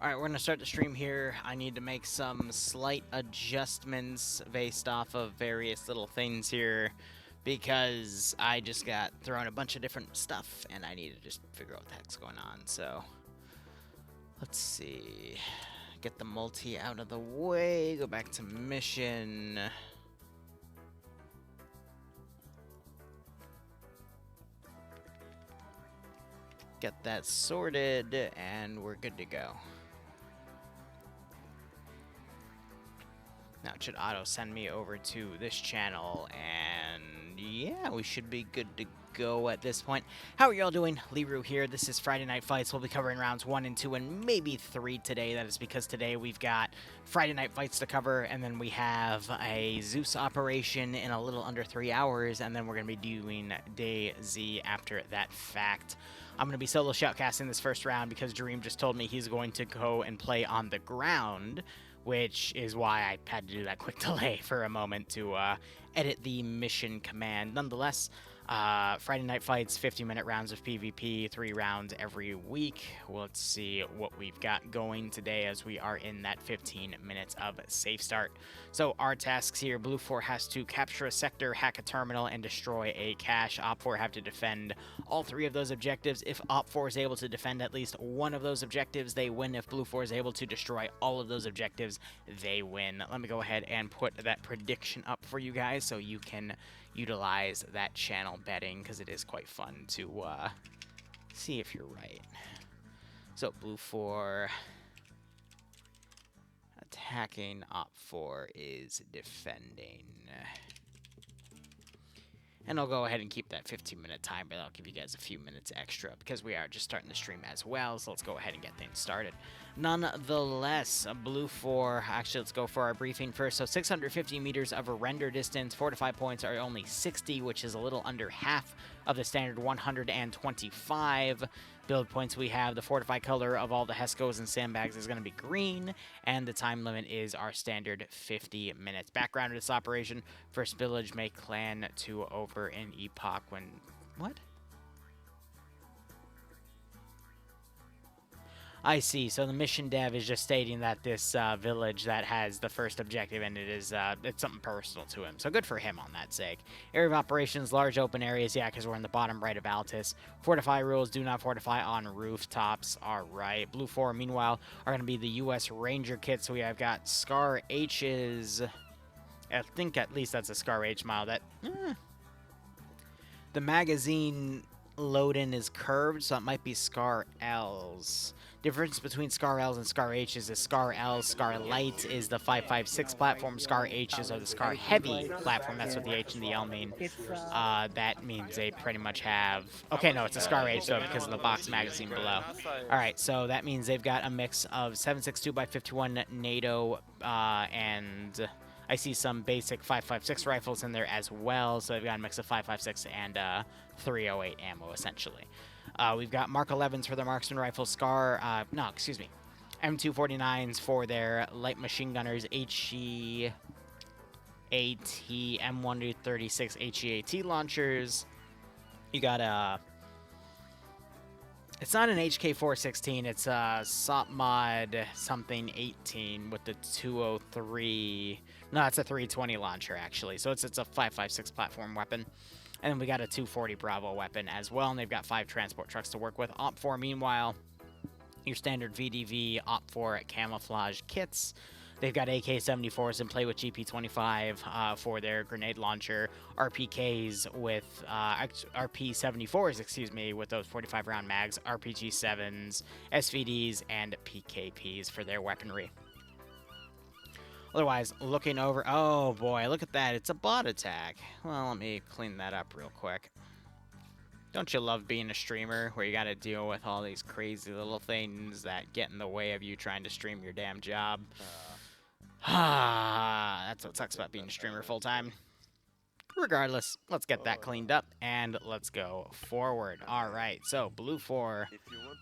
Alright, we're going to start the stream here. I need to make some slight adjustments based off of various little things here because I just got thrown a bunch of different stuff and I need to just figure out what the heck's going on. So, let's see. Get the multi out of the way, go back to mission. Get that sorted and we're good to go. Now it should auto send me over to this channel, and yeah, we should be good to go at this point. How are y'all doing? Liru here. This is Friday Night Fights. We'll be covering rounds 1 and 2 and maybe 3 today. That is because today we've got Friday Night Fights to cover, and then we have a Zeus operation in a little under 3 hours, and then we're going to be doing Day Z after that fact. I'm going to be solo shoutcasting this first round because Dream just told me he's going to go and play on the ground, which is why I had to do that quick delay for a moment to edit the mission command. Nonetheless, Friday Night Fights, 50-minute rounds of PvP, 3 rounds every week. Let's see what we've got going today as we are in that 15 minutes of safe start. So our tasks here, Blue 4 has to capture a sector, hack a terminal, and destroy a cache. Op 4 have to defend all 3 of those objectives. If Op 4 is able to defend at least one of those objectives, they win. If Blue 4 is able to destroy all of those objectives, they win. Let me go ahead and put that prediction up for you guys so you can utilize that channel betting, because it is quite fun to see if you're right. So Blue 4 attacking, Op 4 is defending. And I'll go ahead and keep that 15-minute time, but I'll give you guys a few minutes extra because we are just starting the stream as well, so let's go ahead and get things started. Nonetheless, Blue 4, actually, let's go for our briefing first. So 650 meters of a render distance, fortified points are only 60, which is a little under half of the standard 125. Build points we have, the fortified color of all the Hescos and sandbags is going to be green, and the time limit is our standard 50 minutes. Background of this operation, first village may clan to over in Epoch when... What? I see. So the mission dev is just stating that this village that has the first objective and it is it's something personal to him. So good for him on that sake. Area of operations, large open areas. Yeah, because we're in the bottom right of Altus. Fortify rules, do not fortify on rooftops. All right. Blue 4, meanwhile, are going to be the U.S. Ranger kit. So we have got Scar H's. I think at least that's a Scar H model. That the magazine load-in is curved, so it might be Scar L's. Difference between Scar L's and Scar H's is Scar L's, Scar Light is the 5.56 platform, Scar H's are the Scar Heavy platform. That's what the H and the L mean. That means they pretty much have... Okay, no, it's a Scar H, though, because of the box magazine below. Alright, so that means they've got a mix of 7.62x51 NATO and... I see some basic 5.56 rifles in there as well, so they've got a mix of 5.56 and 308 ammo, essentially. We've got Mark 11s for their marksman rifles, M249s for their light machine gunners, HEAT, M136 HEAT launchers. You got it's not an HK416, it's a SOP mod something 18 with the 203. No, it's a 320 launcher, actually. So it's a 5.56 platform weapon. And then we got a 240 Bravo weapon as well, and they've got 5 transport trucks to work with. Op 4, meanwhile, your standard VDV Op 4 camouflage kits. They've got AK-74s and play with GP-25 for their grenade launcher, RPKs with, RP-74s, excuse me, with those 45-round mags, RPG-7s, SVDs, and PKPs for their weaponry. Otherwise, looking over... Oh, boy, look at that. It's a bot attack. Well, let me clean that up real quick. Don't you love being a streamer where you got to deal with all these crazy little things that get in the way of you trying to stream your damn job? That's what sucks about being a streamer full-time. Regardless, let's get that cleaned up, and let's go forward. All right, so Blue 4,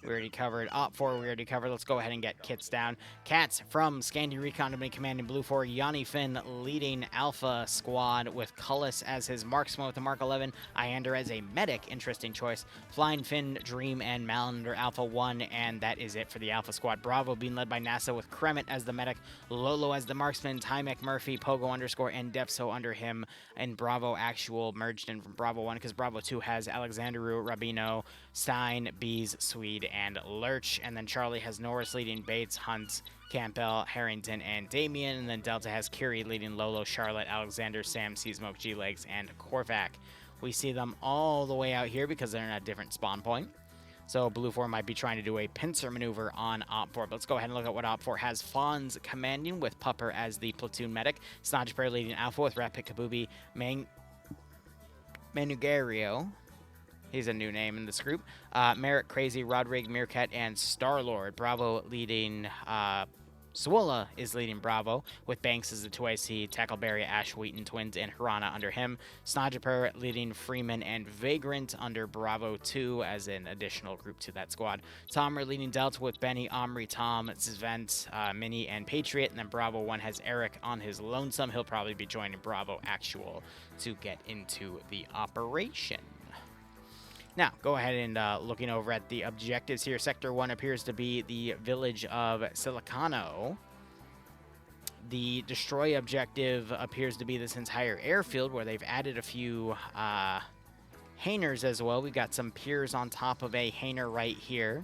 we already covered. Op 4, we already covered. Let's go ahead and get kits down. Cats from Scandi Recon to be commanding Blue 4. Yanni Finn leading Alpha Squad with Cullis as his marksman with the Mark 11. Iander as a medic, interesting choice. Flying Finn, Dream, and Malander Alpha 1, and that is it for the Alpha Squad. Bravo being led by NASA with Kremet as the medic, Lolo as the marksman, Ty McMurphy, Pogo _ and Defso under him, and Bravo Actual merged in from Bravo 1 because Bravo 2 has Alexandru, Rabino, Stein, Bees, Swede, and Lurch. And then Charlie has Norris leading Bates, Hunt, Campbell, Harrington, and Damien. And then Delta has Curie leading Lolo, Charlotte, Alexander, Sam, Seasmoke, G-Legs, and Korvac. We see them all the way out here because they're in a different spawn point. So Blue 4 might be trying to do a pincer maneuver on Op 4. But let's go ahead and look at what Op 4 has. Fawns commanding with Pupper as the platoon medic. Snodgeberry leading Alpha with Rapid Kabubi. Manugario. He's a new name in this group. Merrick, Crazy, Rodrigue, Meerkat, and Star-Lord. Bravo leading... Swola is leading Bravo, with Banks as the 2IC, Tackleberry, Ash, Wheaton, Twins, and Hirana under him. Snodgeper leading Freeman and Vagrant under Bravo 2 as an additional group to that squad. Tomer leading Delta with Benny, Omri, Tom, Svent, Mini, and Patriot. And then Bravo 1 has Eric on his lonesome. He'll probably be joining Bravo Actual to get into the operation. Now, go ahead and looking over at the objectives here. Sector 1 appears to be the village of Silicano. The destroy objective appears to be this entire airfield where they've added a few hangars as well. We've got some piers on top of a hangar right here.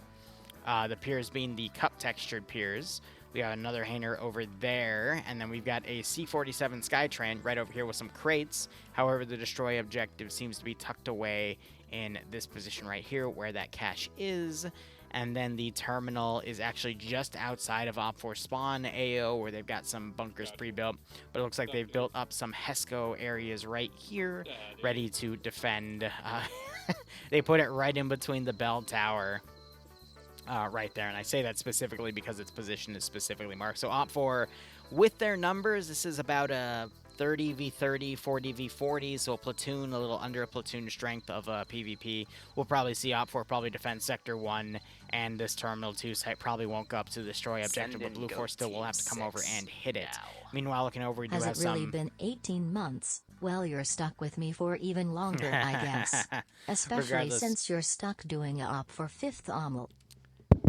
The piers being the cup textured piers. We have another hangar over there, and then we've got a C-47 Skytrain right over here with some crates. However, the destroy objective seems to be tucked away in this position right here where that cache is. And then the terminal is actually just outside of Op 4 spawn AO where they've got some bunkers pre-built. But it looks like they've built up some HESCO areas right here ready to defend. They put it right in between the bell tower. Right there, and I say that specifically because its position is specifically marked. So Op 4, with their numbers, this is about a 30v30, 40v40, so a platoon, a little under a platoon strength of PvP. We'll probably see Op 4 probably defend Sector 1, and this Terminal 2 site probably won't go up to the destroy objective, but Blue 4 still will have to come over and hit it. Meanwhile, looking over, we do have some... Has it really been 18 months? Well, you're stuck with me for even longer, I guess. Especially since you're stuck doing a Op 4 5th omelet.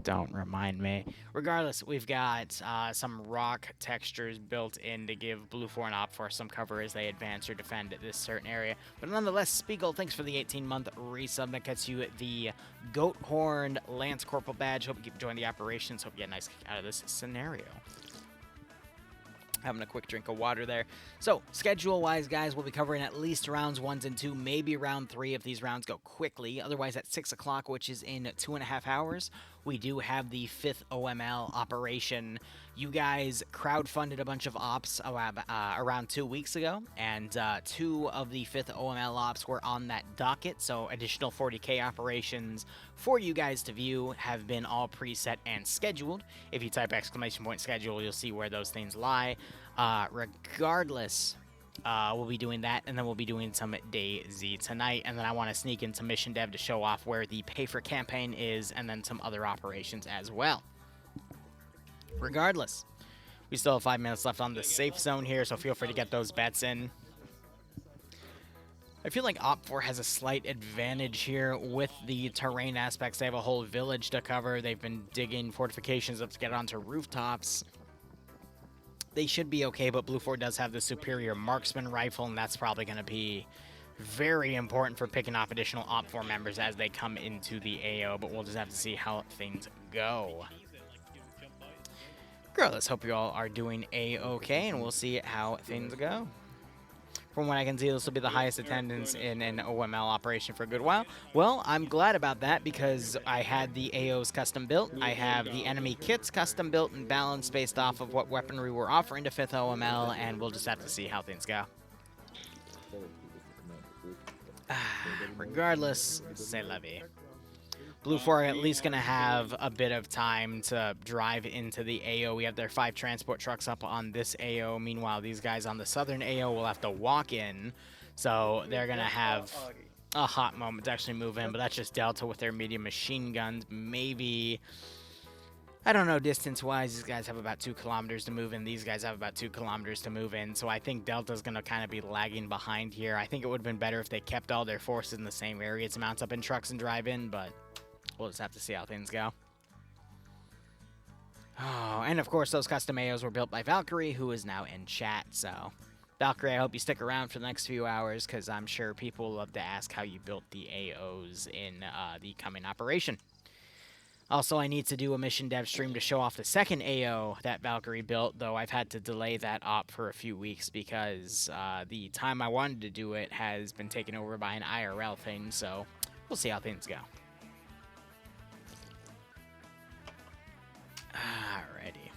Don't remind me. Regardless, we've got some rock textures built in to give Blue 4 and Op 4 some cover as they advance or defend this certain area. But nonetheless, Spiegel, thanks for the 18-month resub. That gets you the Goat Horn Lance Corporal badge. Hope you keep enjoying the operations. Hope you get a nice kick out of this scenario. Having a quick drink of water there. So, schedule-wise, guys, we'll be covering at least rounds 1 and 2, maybe round 3 if these rounds go quickly. Otherwise, at 6 o'clock, which is in 2.5 hours, we do have the 5th OML operation. You guys crowdfunded a bunch of ops around 2 weeks ago, and 2 of the 5th OML ops were on that docket, so additional 40K operations for you guys to view have been all preset and scheduled. If you type !schedule, you'll see where those things lie. Regardless, we'll be doing that, and then we'll be doing some DayZ tonight, and then I want to sneak into Mission Dev to show off where the pay for campaign is, and then some other operations as well. Regardless, we still have 5 minutes left on the safe zone here, so feel free to get those bets in. I feel like Op 4 has a slight advantage here with the terrain aspects. They have a whole village to cover. They've been digging fortifications up to get onto rooftops. They should be okay, but Blue 4 does have the superior marksman rifle, and that's probably going to be very important for picking off additional Op 4 members as they come into the AO, but we'll just have to see how things go. Regardless, hope you all are doing A-okay, and we'll see how things go. From what I can see, this will be the highest attendance in an OML operation for a good while. Well, I'm glad about that because I had the AOs custom built. I have the enemy kits custom built and balanced based off of what weaponry we're offering to 5th OML, and we'll just have to see how things go. Regardless, c'est la vie. Blue 4 are at least going to have a bit of time to drive into the AO. We have their 5 transport trucks up on this AO. Meanwhile, these guys on the southern AO will have to walk in. So they're going to have a hot moment to actually move in, but that's just Delta with their medium machine guns. Maybe, I don't know, distance-wise, these guys have about 2 kilometers to move in. These guys have about 2 kilometers to move in, so I think Delta's going to kind of be lagging behind here. I think it would have been better if they kept all their forces in the same area to mount up in trucks and drive in, but we'll just have to see how things go. Oh, and of course, those custom AOs were built by Valkyrie, who is now in chat, so Valkyrie, I hope you stick around for the next few hours, because I'm sure people will love to ask how you built the AOs in the coming operation. Also, I need to do a mission dev stream to show off the second AO that Valkyrie built, though I've had to delay that op for a few weeks because the time I wanted to do it has been taken over by an IRL thing, so we'll see how things go. Alrighty.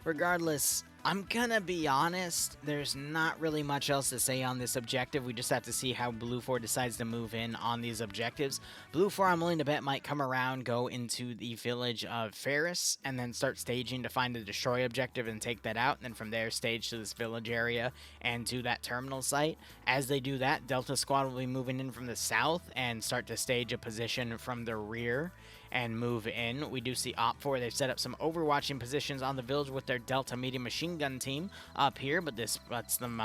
Regardless, I'm gonna be honest, there's not really much else to say on this objective. We just have to see how Blue 4 decides to move in on these objectives. Blue 4, I'm willing to bet, might come around, go into the village of Ferris, and then start staging to find the destroy objective and take that out, and then from there stage to this village area and to that terminal site. As they do that, Delta Squad will be moving in from the south and start to stage a position from the rear and move in. We do see Op4, they've set up some overwatching positions on the village with their Delta medium machine gun team up here, but this lets them,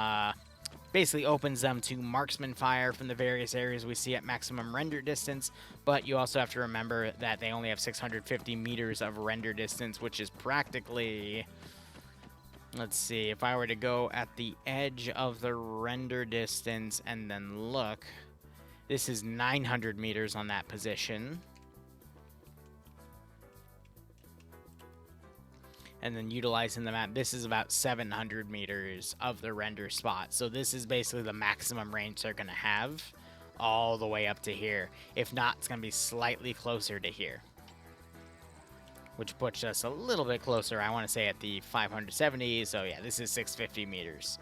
basically opens them to marksman fire from the various areas we see at maximum render distance, but you also have to remember that they only have 650 meters of render distance, which is practically, let's see, if I were to go at the edge of the render distance and then look, this is 900 meters on that position. And then utilizing the map, this is about 700 meters of the render spot. So this is basically the maximum range they're going to have all the way up to here. If not, it's going to be slightly closer to here, which puts us a little bit closer. I want to say at the 570. So yeah, this is 650 meters.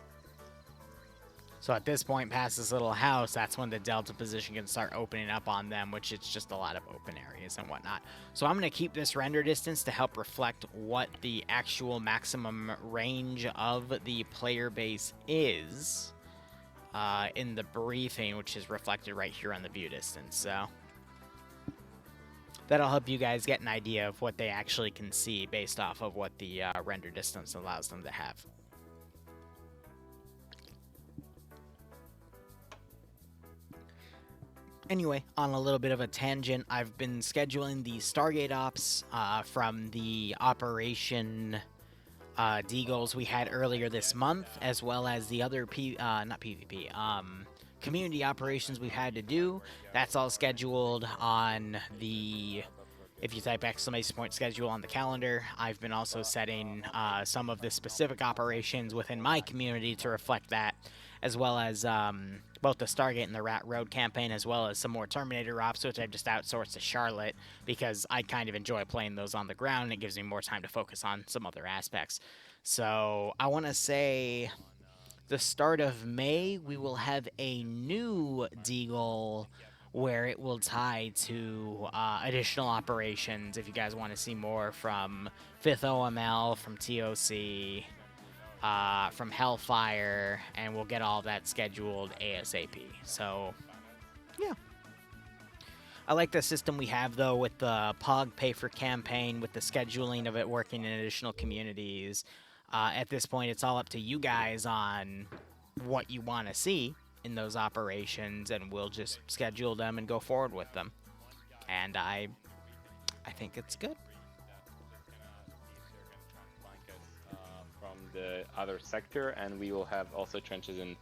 So at this point, past this little house, that's when the Delta position can start opening up on them, which it's just a lot of open areas and whatnot. So I'm going to keep this render distance to help reflect what the actual maximum range of the player base is in the briefing, which is reflected right here on the view distance. So that'll help you guys get an idea of what they actually can see based off of what the render distance allows them to have. Anyway, on a little bit of a tangent, I've been scheduling the Stargate ops from the Operation D-Goals we had earlier this month, as well as the other community operations we've had to do. That's all scheduled on the, if you type exclamation point schedule on the calendar. I've been also setting some of the specific operations within my community to reflect that, as well as both the Stargate and the Rat Road campaign, as well as some more Terminator ops, which I've just outsourced to Charlotte, because I kind of enjoy playing those on the ground, and it gives me more time to focus on some other aspects. So I want to say the start of May, we will have a new Deagle where it will tie to additional operations, if you guys want to see more from 5th OML, from TOC, from Hellfire, and we'll get all that scheduled ASAP. So, yeah. I like the system we have, though, with the POG pay-for campaign, with the scheduling of it working in additional communities. At this point, it's all up to you guys on what you want to see in those operations, and we'll just schedule them and go forward with them. And I think it's good. The other sector, and we will have also trenches in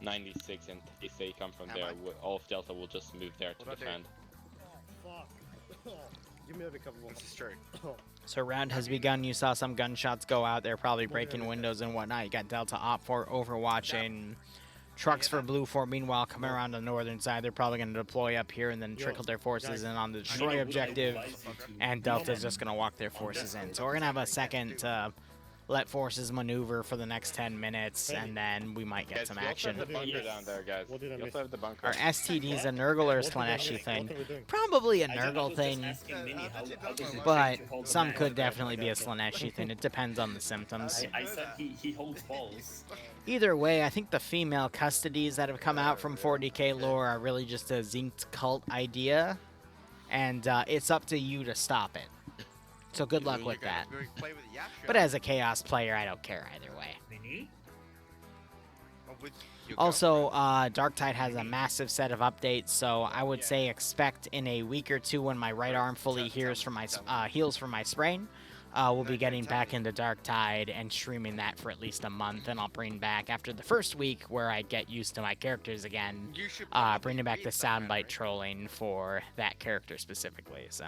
96, and if they come from there, all of Delta will just move there to defend. Oh, fuck. Give me a couple more. This is straight. So round has begun. You saw some gunshots go out. They're probably breaking windows and whatnot. You got Delta Op 4 overwatching. Trucks for Blue 4, meanwhile, coming around the northern side. They're probably going to deploy up here and then trickle their forces in on the destroy objective, and Delta's just going to walk their forces in. So we're going to have a second let forces maneuver for the next 10 minutes, and then we might get some action. You also have the bunker down there, guys. You also have the bunker. Are STDs a Nurgle or a Slaneshi thing? Probably a Nurgle thing, but some could definitely be a Slaneshi thing. It depends on the symptoms. I said he holds balls. Either way, I think the female custodies that have come out from 40k lore are really just a Zinked cult idea, and it's up to you to stop it. So good luck with that. But as a Chaos player, I don't care either way. Also, Darktide has a massive set of updates, so I would say expect in a week or two when my right arm fully heals from my sprain, we'll be getting back into Darktide and streaming that for at least a month, and I'll bring back, after the first week where I get used to my characters again, bringing back the soundbite trolling for that character specifically, so.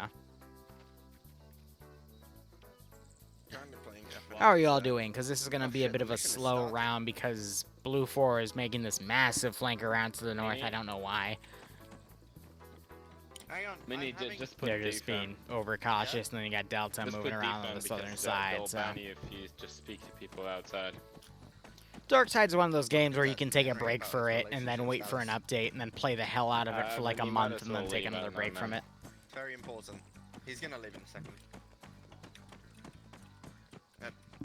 How are you all doing? Because this is going to be a bit of a slow round because Blue 4 is making this massive flank around to the north. I don't know why. Hang on. Mini, just put They're just being overcautious, and then you got Delta moving around on the southern side. They'll So. ban you if you just speak to people outside. Darkside's one of those games where you can take a break for it and then wait for an update and then play the hell out of it for like a month and then take another break from it. Very important. He's gonna leave in a second.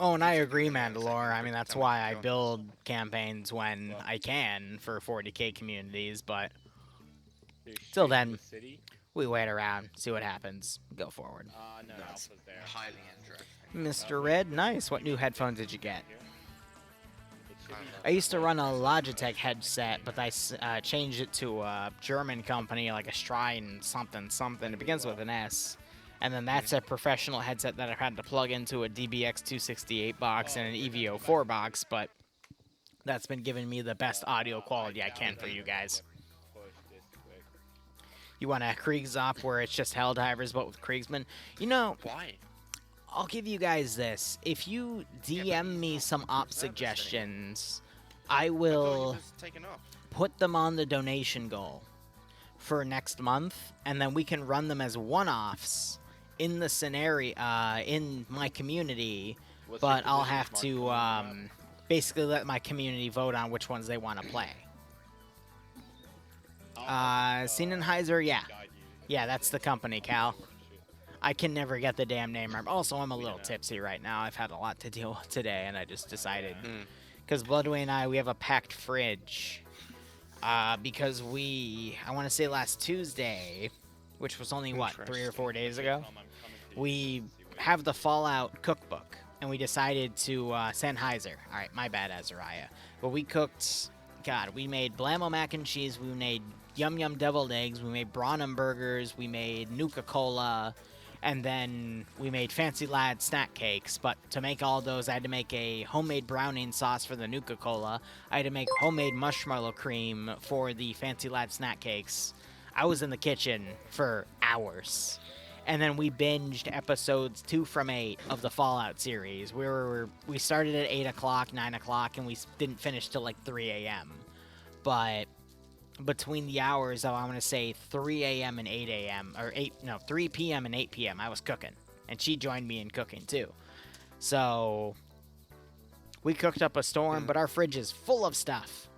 Oh, and I agree, Mandalore. I mean, that's why I build campaigns when I can for 40k communities, but till then, we wait around, see what happens, go forward. No, Alpha's there. Highly interesting. Mr. Red, nice. What new headphones did you get? I used to run a Logitech headset, but I changed it to a German company, like a Strine something. It begins with an S. And then that's a professional headset that I had to plug into a DBX 268 box and an EVO 4 box, but that's been giving me the best audio quality I can for you guys. You want a Kriegsoff where it's just Helldivers, but with Kriegsmen? You know, Why? I'll give you guys this. If you DM me some op suggestions, I will put them on the donation goal for next month, and then we can run them as one-offs in the scenario, in my community, but I'll have to basically let my community vote on which ones they want to play. Sennheiser, yeah. Yeah, that's the company, Cal. I can never get the damn name right. Also, I'm a little tipsy right now. I've had a lot to deal with today, and I just decided. Because Bloodway and I, we have a packed fridge. Because I want to say last Tuesday, which was only, what, 3 or 4 days ago? We have the Fallout cookbook, and we decided to, Sennheiser. Alright, my bad, Azariah. But we cooked, God, we made Blammo mac and cheese, we made Yum Yum deviled eggs, we made Braunham burgers, we made Nuka-Cola, and then we made Fancy Lad snack cakes. But to make all those, I had to make a homemade browning sauce for the Nuka-Cola. I had to make homemade marshmallow cream for the Fancy Lad snack cakes. I was in the kitchen for hours. And then we binged episodes 2 from 8 of the Fallout series. We started at 8 o'clock, 9 o'clock, and we didn't finish till like 3 a.m. But between the hours of, I want to say, 3 a.m. and 8 a.m., or 3 p.m. and 8 p.m., I was cooking. And she joined me in cooking, too. So, we cooked up a storm, but our fridge is full of stuff.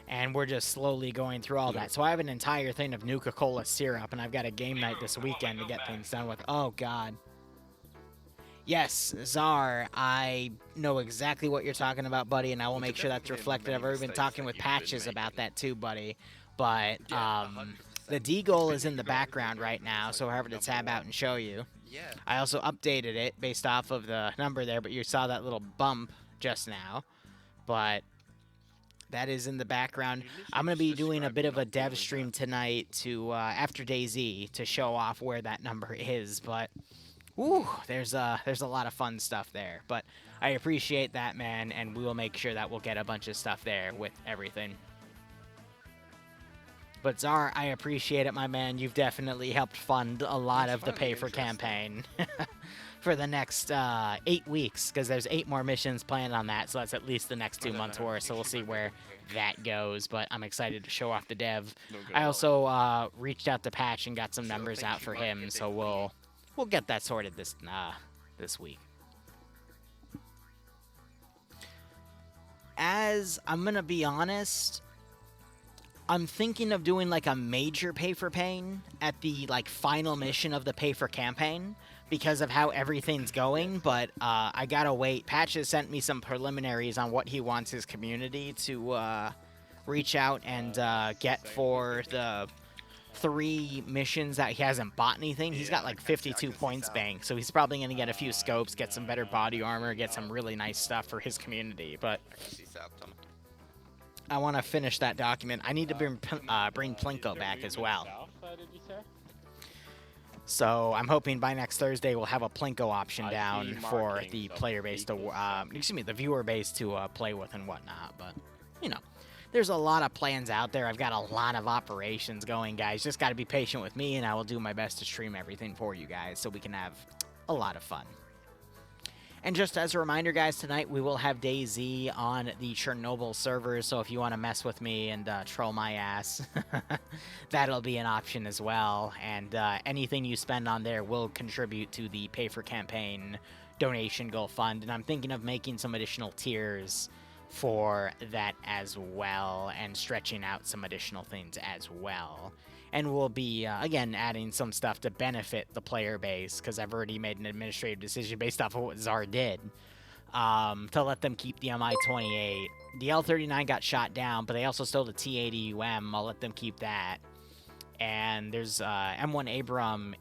And we're just slowly going through all that. So I have an entire thing of Nuka-Cola syrup, and I've got a game night this weekend to get things done with. Oh, God. Yes, Czar, I know exactly what you're talking about, buddy, and I will make sure that's reflected. I've already been talking with Patches about that too, buddy. But the D goal is in the background right now, so I have to tab out and show you. I also updated it based off of the number there, but you saw that little bump just now. But that is in the background. I'm going to be doing a bit of a dev stream tonight to after DayZ to show off where that number is, but ooh, there's a lot of fun stuff there. But I appreciate that, man, and we will make sure that we'll get a bunch of stuff there with everything. But Czar, I appreciate it, my man. You've definitely helped fund a lot of the pay-for campaign for the next 8 weeks, because there's 8 more missions planned on that, so that's at least the next 2 months worth, so we'll see where that goes, but I'm excited to show off the dev. I also reached out to Patch and got some numbers out for him, so we'll get that sorted this week. I'm gonna be honest, I'm thinking of doing like a major pay for pain at the like final mission of the pay for campaign because of how everything's going, but I gotta wait. Patch has sent me some preliminaries on what he wants his community to reach out and get for the 3 missions that he hasn't bought anything. He's got like 52 points banked, so he's probably going to get a few scopes, get some better body armor, get some really nice stuff for his community. But I want to finish that document. I need to bring Plinko back as well. So I'm hoping by next Thursday we'll have a Plinko option down for the player base to, the viewer base to play with and whatnot. But, you know. There's a lot of plans out there. I've got a lot of operations going, guys. Just got to be patient with me, and I will do my best to stream everything for you guys so we can have a lot of fun. And just as a reminder, guys, tonight we will have DayZ on the Chernobyl server, so if you want to mess with me and troll my ass, that'll be an option as well. And anything you spend on there will contribute to the Pay for Campaign donation goal fund. And I'm thinking of making some additional tiers for that as well, and stretching out some additional things as well. And we'll be, again, adding some stuff to benefit the player base, because I've already made an administrative decision based off of what Czar did, to let them keep the Mi-28. The L-39 got shot down, but they also stole the T-80UM. I'll let them keep that. And there's M1 Abram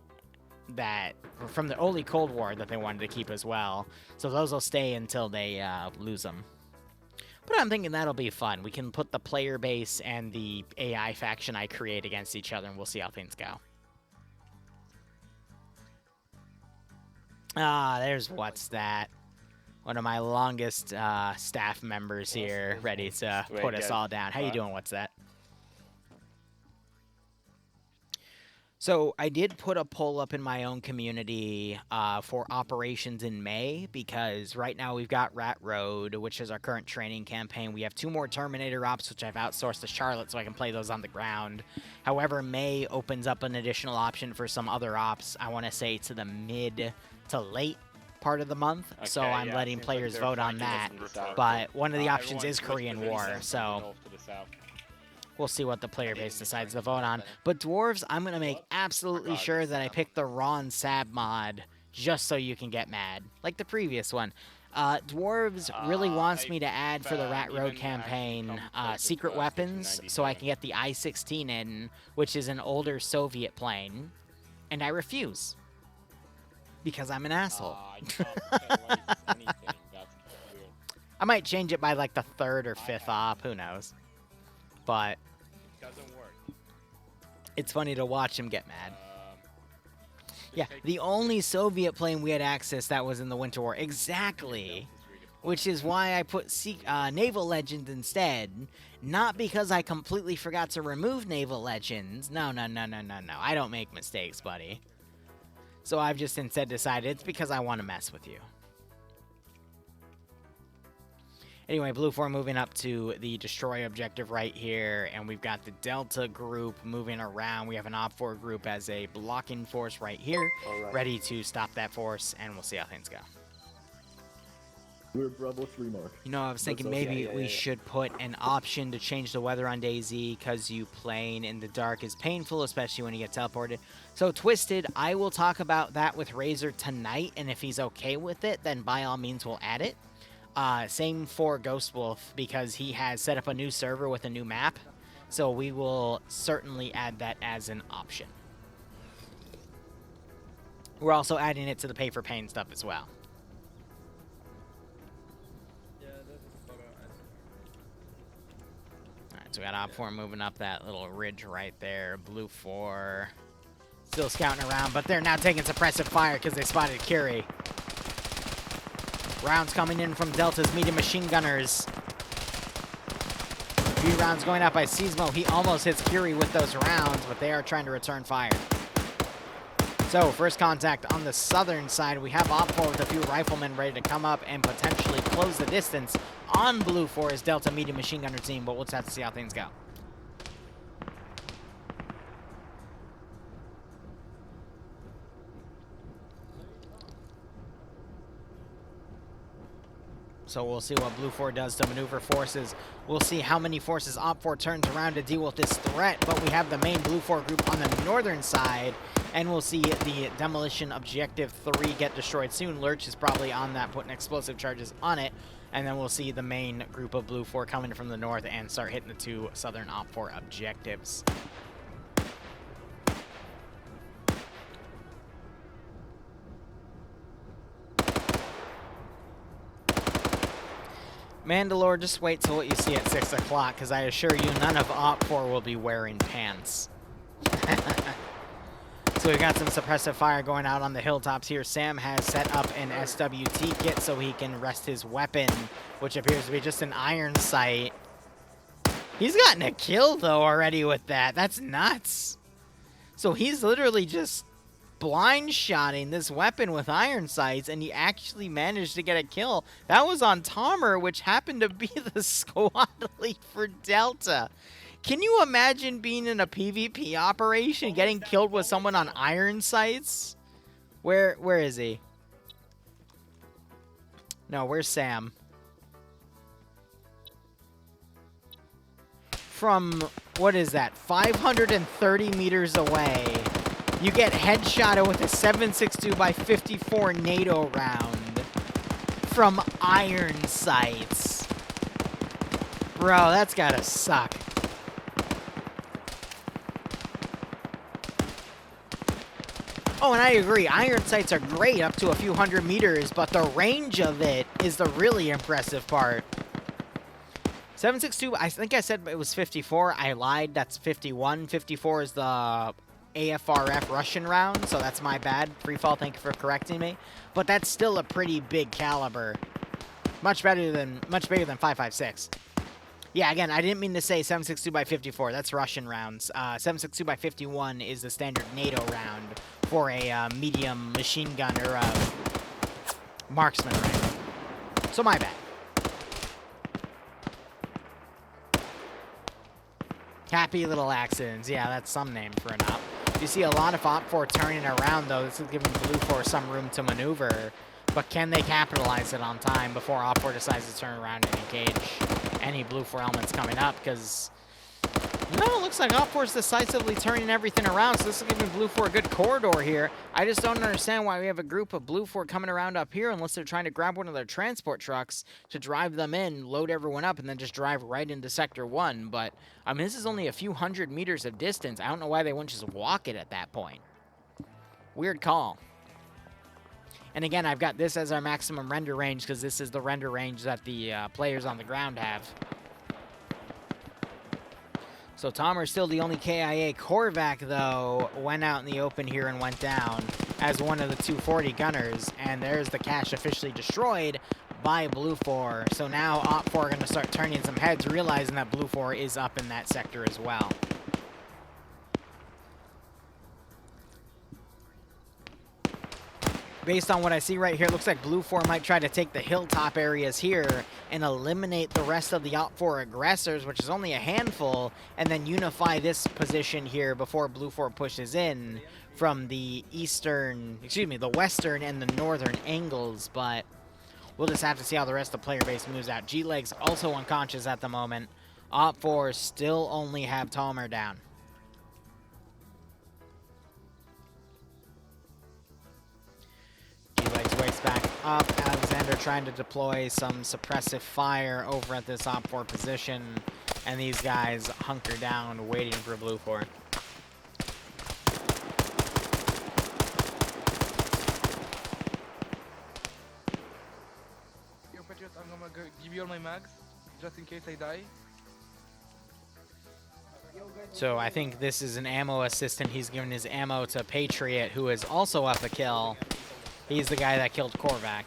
that from the early Cold War that they wanted to keep as well. So those will stay until they lose them. But I'm thinking that'll be fun. We can put the player base and the AI faction I create against each other, and we'll see how things go. There's What's That. One of my longest staff members here, ready to put us all down. How you doing, What's That? So I did put a poll up in my own community for operations in May, because right now we've got Rat Road, which is our current training campaign. We have 2 more Terminator ops, which I've outsourced to Charlotte so I can play those on the ground. However, May opens up an additional option for some other ops, I want to say to the mid to late part of the month. Okay, so I'm letting players vote on that. But one of the options is Korean War, so we'll see what the player base decides to vote on. But Dwarves, I'm going to make absolutely sure that I pick the Ron Sab mod just so you can get mad. Like the previous one. Dwarves really wants me to add for the Rat Road campaign secret weapons so I can get the I-16 in, which is an older Soviet plane. And I refuse. Because I'm an asshole. I might change it by like the 3rd or 5th op, who knows. But it's funny to watch him get mad. Yeah, the only Soviet plane we had access that was in the Winter War. Exactly. Which is why I put Naval Legends instead. Not because I completely forgot to remove Naval Legends. No. I don't make mistakes, buddy. So I've just instead decided it's because I want to mess with you. Anyway, Blue 4 moving up to the destroy objective right here, and we've got the Delta group moving around. We have an Op 4 group as a blocking force right here, ready to stop that force, and we'll see how things go. We're Bravo 3 mark. You know, I was thinking maybe we should put an option to change the weather on DayZ, because you playing in the dark is painful, especially when you get teleported. So, Twisted, I will talk about that with Razor tonight, and if he's okay with it, then by all means we'll add it. Same for Ghost Wolf, because he has set up a new server with a new map, so we will certainly add that as an option. We're also adding it to the pay for pain stuff as well. Alright, so we got Op 4 moving up that little ridge right there. Blue 4 still scouting around, but they're now taking suppressive fire because they spotted Curie. Rounds coming in from Delta's medium machine gunners. 3 rounds going out by Seismo. He almost hits Curie with those rounds, but they are trying to return fire. So, first contact on the southern side. We have Op 4 with a few riflemen ready to come up and potentially close the distance on Blue 4's Delta medium machine gunner team, but we'll just have to see how things go. So we'll see what Blue 4 does to maneuver forces. We'll see how many forces Op 4 turns around to deal with this threat. But we have the main Blue 4 group on the northern side. And we'll see the demolition objective 3 get destroyed soon. Lurch is probably on that, putting explosive charges on it. And then we'll see the main group of Blue 4 coming from the north and start hitting the 2 southern Op 4 objectives. Mandalore, just wait till what you see at 6 o'clock, because I assure you none of Op 4 will be wearing pants. So we've got some suppressive fire going out on the hilltops here. Sam has set up an SWT kit so he can rest his weapon, which appears to be just an iron sight. He's gotten a kill, though, already with that. That's nuts. So he's literally just blind-shotting this weapon with iron sights, and he actually managed to get a kill. That was on Tomer, which happened to be the squad lead for Delta. Can you imagine being in a PvP operation, getting killed with someone on iron sights? Where is he? No, where's Sam? From, what is that, 530 meters away. You get headshotted with a 7.62 by 54 NATO round from iron sights. Bro, that's gotta suck. Oh, and I agree. Iron sights are great up to a few hundred meters, but the range of it is the really impressive part. 7.62, I think I said it was 54. I lied. That's 51. 54 is the AFRF Russian round, so that's my bad. Freefall, thank you for correcting me. But that's still a pretty big caliber. Much bigger than 5.56. Yeah, again, I didn't mean to say 7.62 by 54. That's Russian rounds. 7.62 by 51 is the standard NATO round for a medium machine gun or a marksman rifle. So my bad. Happy little accidents. Yeah, that's some name for an op. You see a lot of Op 4 turning around, though. This is giving Blue 4 some room to maneuver. But can they capitalize it on time before Op 4 decides to turn around and engage any Blue 4 elements coming up? Because, no, it looks like Op 4 is decisively turning everything around. So this is giving Blue 4 a good corridor here. I just don't understand why we have a group of Blue 4 coming around up here unless they're trying to grab one of their transport trucks to drive them in, load everyone up, and then just drive right into Sector 1. But, I mean, this is only a few hundred meters of distance. I don't know why they wouldn't just walk it at that point. Weird call. And again, I've got this as our maximum render range because this is the render range that the players on the ground have. So Tomer's still the only KIA. Korvac, though, went out in the open here and went down as one of the 240 gunners. And there's the cache officially destroyed by Blue 4. So now Op 4 are going to start turning some heads, realizing that Blue 4 is up in that sector as well. Based on what I see right here, it looks like Blue 4 might try to take the hilltop areas here and eliminate the rest of the Op 4 aggressors, which is only a handful, and then unify this position here before Blue 4 pushes in from the the western and the northern angles, but we'll just have to see how the rest of the player base moves out. G-Leg's also unconscious at the moment. Op 4 still only have Tomer down. G-Legs wakes back up. Alexander trying to deploy some suppressive fire over at this Op 4 position. And these guys hunker down, waiting for Blue 4. Yo, Patriot, I'm gonna give you all my mags, just in case I die. So I think this is an ammo assistant. He's giving his ammo to Patriot, who is also up a kill. He's the guy that killed Korvac.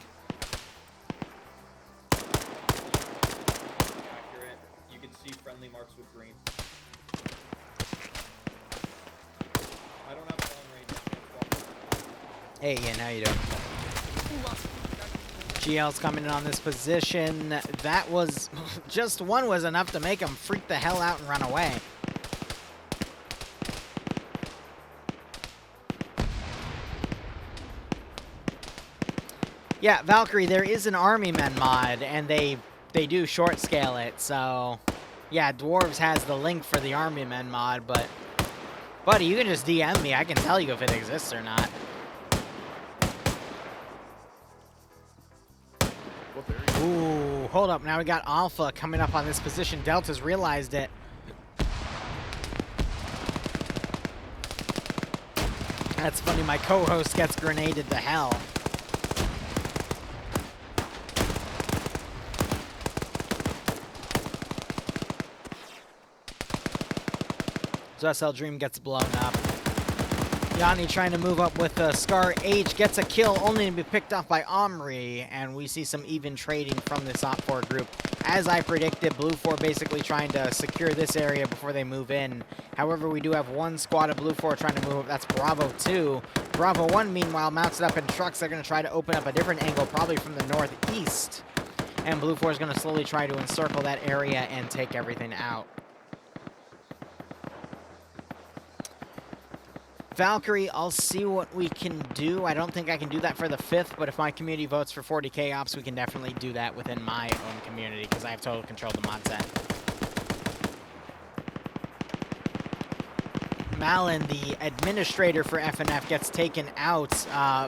Accurate. You can see friendly marks with green. I don't have long range. Hey Ian, how you doing? GL's coming in on this position. That was just one was enough to make him freak the hell out and run away. Yeah, Valkyrie, there is an Army Men mod, and they do short scale it, so... Yeah, Dwarves has the link for the Army Men mod, but... Buddy, you can just DM me. I can tell you if it exists or not. Ooh, hold up. Now we got Alpha coming up on this position. Delta's realized it. That's funny. My co-host gets grenaded to hell. So SL Dream gets blown up. Yanni trying to move up with Scar H, gets a kill only to be picked off by Omri, and we see some even trading from this Op4 group. As I predicted, Blue 4 basically trying to secure this area before they move in. However, we do have one squad of Blue 4 trying to move up. That's Bravo 2. Bravo 1, meanwhile, mounted up in trucks. They're going to try to open up a different angle, probably from the northeast. And Blue 4 is going to slowly try to encircle that area and take everything out. Valkyrie, I'll see what we can do. I don't think I can do that for the 5th, but if my community votes for 40k ops, we can definitely do that within my own community, because I have total control of the mod set. Malin, the administrator for FNF, gets taken out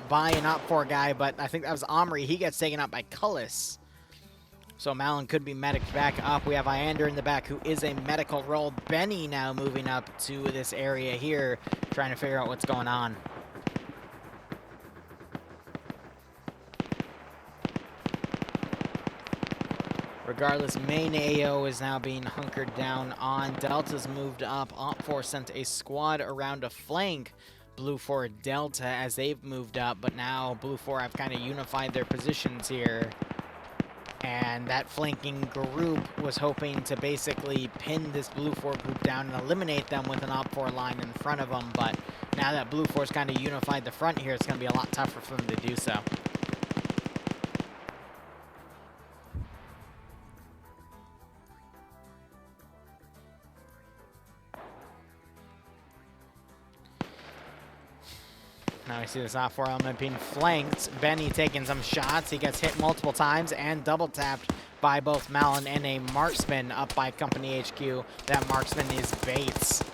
by an Op4 guy, but I think that was Omri. He gets taken out by Cullis. So Malin could be mediced back up. We have Iander in the back, who is a medical role. Benny now moving up to this area here, trying to figure out what's going on. Regardless, main AO is now being hunkered down on. Delta's moved up. Op4 sent a squad around to flank Blue 4 Delta as they've moved up, but now Blue 4 have kind of unified their positions here. And that flanking group was hoping to basically pin this Blue 4 group down and eliminate them with an Op4 line in front of them. But now that Blue 4's kind of unified the front here, it's going to be a lot tougher for them to do so. Now we see this Op4 element being flanked. Benny taking some shots. He gets hit multiple times and double tapped by both Malin and a marksman up by Company HQ. That marksman is Bates.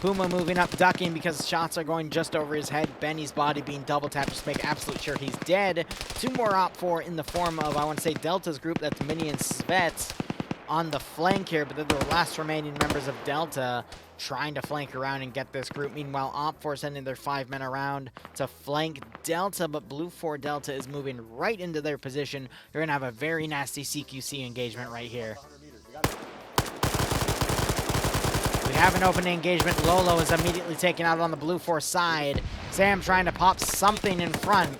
Puma moving up, ducking because shots are going just over his head. Benny's body being double tapped just to make absolute sure he's dead. Two more Op4 in the form of, I want to say, Delta's group. That's Mini and Svet on the flank here, but they're the last remaining members of Delta trying to flank around and get this group. Meanwhile, Op4 sending their 5 men around to flank Delta, but Blue 4 Delta is moving right into their position. They're going to have a very nasty CQC engagement right here. We have an open engagement. Lolo is immediately taken out on the Blue 4 side. Sam trying to pop something in front.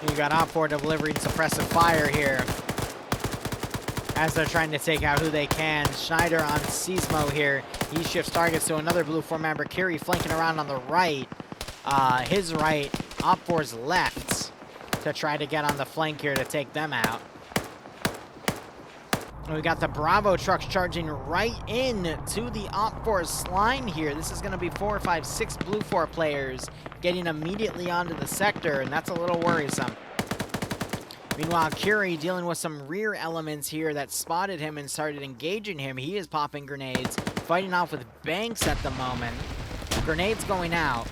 You got Op4 delivering suppressive fire here as they're trying to take out who they can. Schneider on Seismo here. He shifts targets to another Blue 4 member. Kiri flanking around on the right. His right, Op4's left, to try to get on the flank here to take them out. We got the Bravo trucks charging right in to the Op4's line here. This is going to be 4, 5, 6 Blue 4 players getting immediately onto the sector, and that's a little worrisome. Meanwhile, Curie dealing with some rear elements here that spotted him and started engaging him. He is popping grenades, fighting off with Banks at the moment. Grenades going out.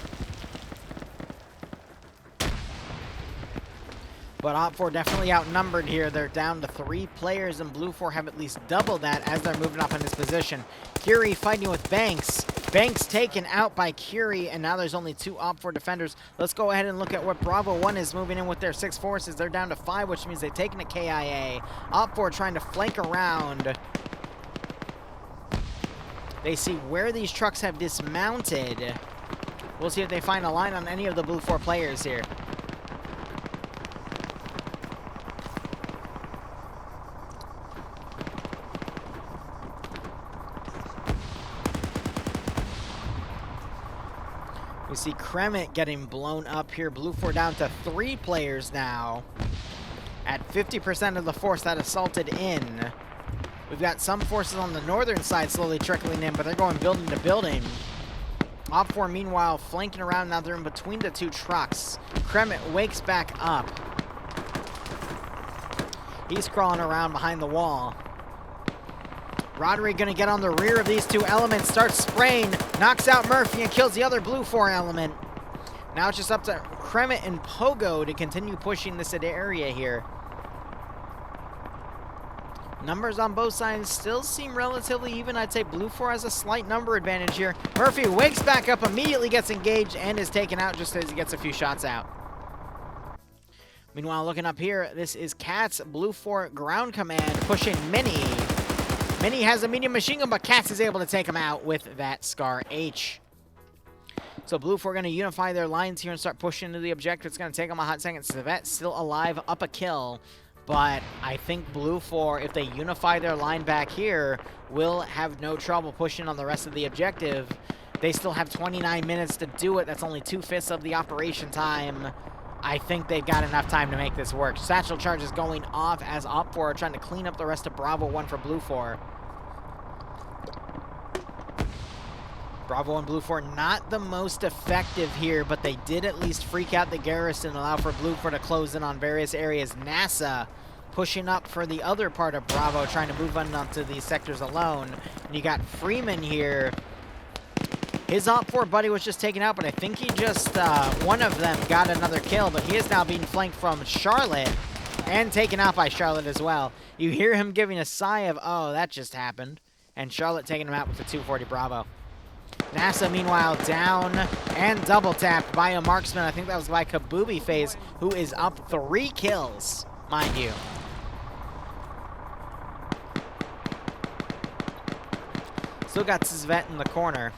But Op4 definitely outnumbered here. They're down to 3 players, and Blue 4 have at least double that as they're moving up in this position. Curie fighting with Banks. Banks taken out by Curie, and now there's only 2 Op4 defenders. Let's go ahead and look at what Bravo 1 is moving in with their 6 forces. They're down to 5, which means they've taken a KIA. Op4 trying to flank around. They see where these trucks have dismounted. We'll see if they find a line on any of the Blue 4 players here. We see Kremet getting blown up here. Blue 4 down to 3 players now. At 50% of the force that assaulted in. We've got some forces on the northern side slowly trickling in, but they're going building to building. Op 4, meanwhile, flanking around. Now they're in between the two trucks. Kremet wakes back up. He's crawling around behind the wall. Roderick going to get on the rear of these two elements, starts spraying, knocks out Murphy, and kills the other Blue 4 element. Now it's just up to Kremet and Pogo to continue pushing this area here. Numbers on both sides still seem relatively even. I'd say Blue 4 has a slight number advantage here. Murphy wakes back up, immediately gets engaged, and is taken out just as he gets a few shots out. Meanwhile, looking up here, this is Katz, Blue 4 ground command, pushing Mini. Mini has a medium machine gun, but Katz is able to take him out with that Scar H. So Blue 4 going to unify their lines here and start pushing into the objective. It's going to take them a hot second. Civet still alive, up a kill. But I think Blue 4, if they unify their line back here, will have no trouble pushing on the rest of the objective. They still have 29 minutes to do it. That's only 2/5 of the operation time. I think they've got enough time to make this work. Satchel charge is going off as Op 4 are trying to clean up the rest of Bravo 1 for Blue 4. Bravo and Blue 4 not the most effective here, but they did at least freak out the garrison and allow for Blue 4 to close in on various areas. NASA pushing up for the other part of Bravo, trying to move on onto these sectors alone. And you got Freeman here. His Op 4 buddy was just taken out, but I think he just, one of them got another kill, but he is now being flanked from Charlotte and taken out by Charlotte as well. You hear him giving a sigh of, oh, that just happened. And Charlotte taking him out with the 240 Bravo. NASA, meanwhile, down and double tapped by a marksman. I think that was by Kabubi Phase, who is up 3 kills, mind you. Still got Zvet in the corner.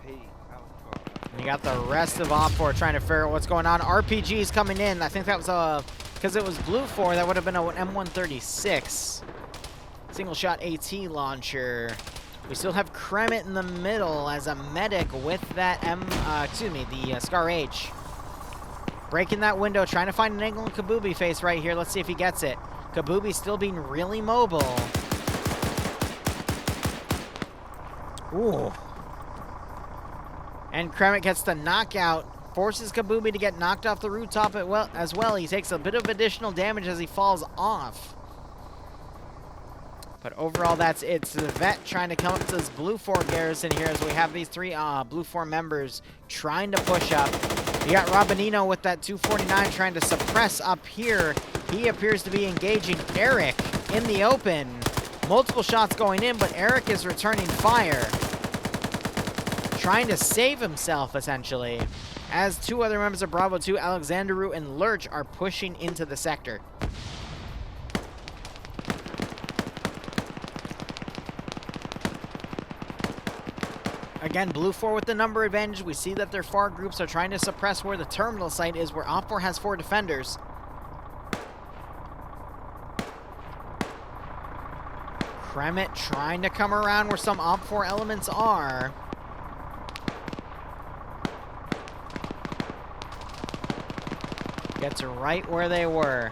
And you got the rest of Op 4 trying to figure out what's going on. RPG's coming in. I think that was because it was Blue 4, that would have been an M136. Single shot AT launcher. We still have Kremet in the middle as a medic with that the Scar H. Breaking that window, trying to find an angle in Kabubi Face right here. Let's see if he gets it. Kabubi still being really mobile. Ooh. And Kremet gets the knockout, forces Kabubi to get knocked off the rooftop as well. He takes a bit of additional damage as he falls off. But overall, that's it. So the vet trying to come up to this Blue 4 garrison here as we have these 3 Blue 4 members trying to push up. You got Robinino with that 249 trying to suppress up here. He appears to be engaging Eric in the open. Multiple shots going in, but Eric is returning fire. Trying to save himself, essentially, as 2 other members of Bravo 2, Alexanderu and Lurch, are pushing into the sector. Again, Blue 4 with the number advantage. We see that their far groups are trying to suppress where the terminal site is, where Op 4 has 4 defenders. Kremet trying to come around where some Op 4 elements are. Gets right where they were.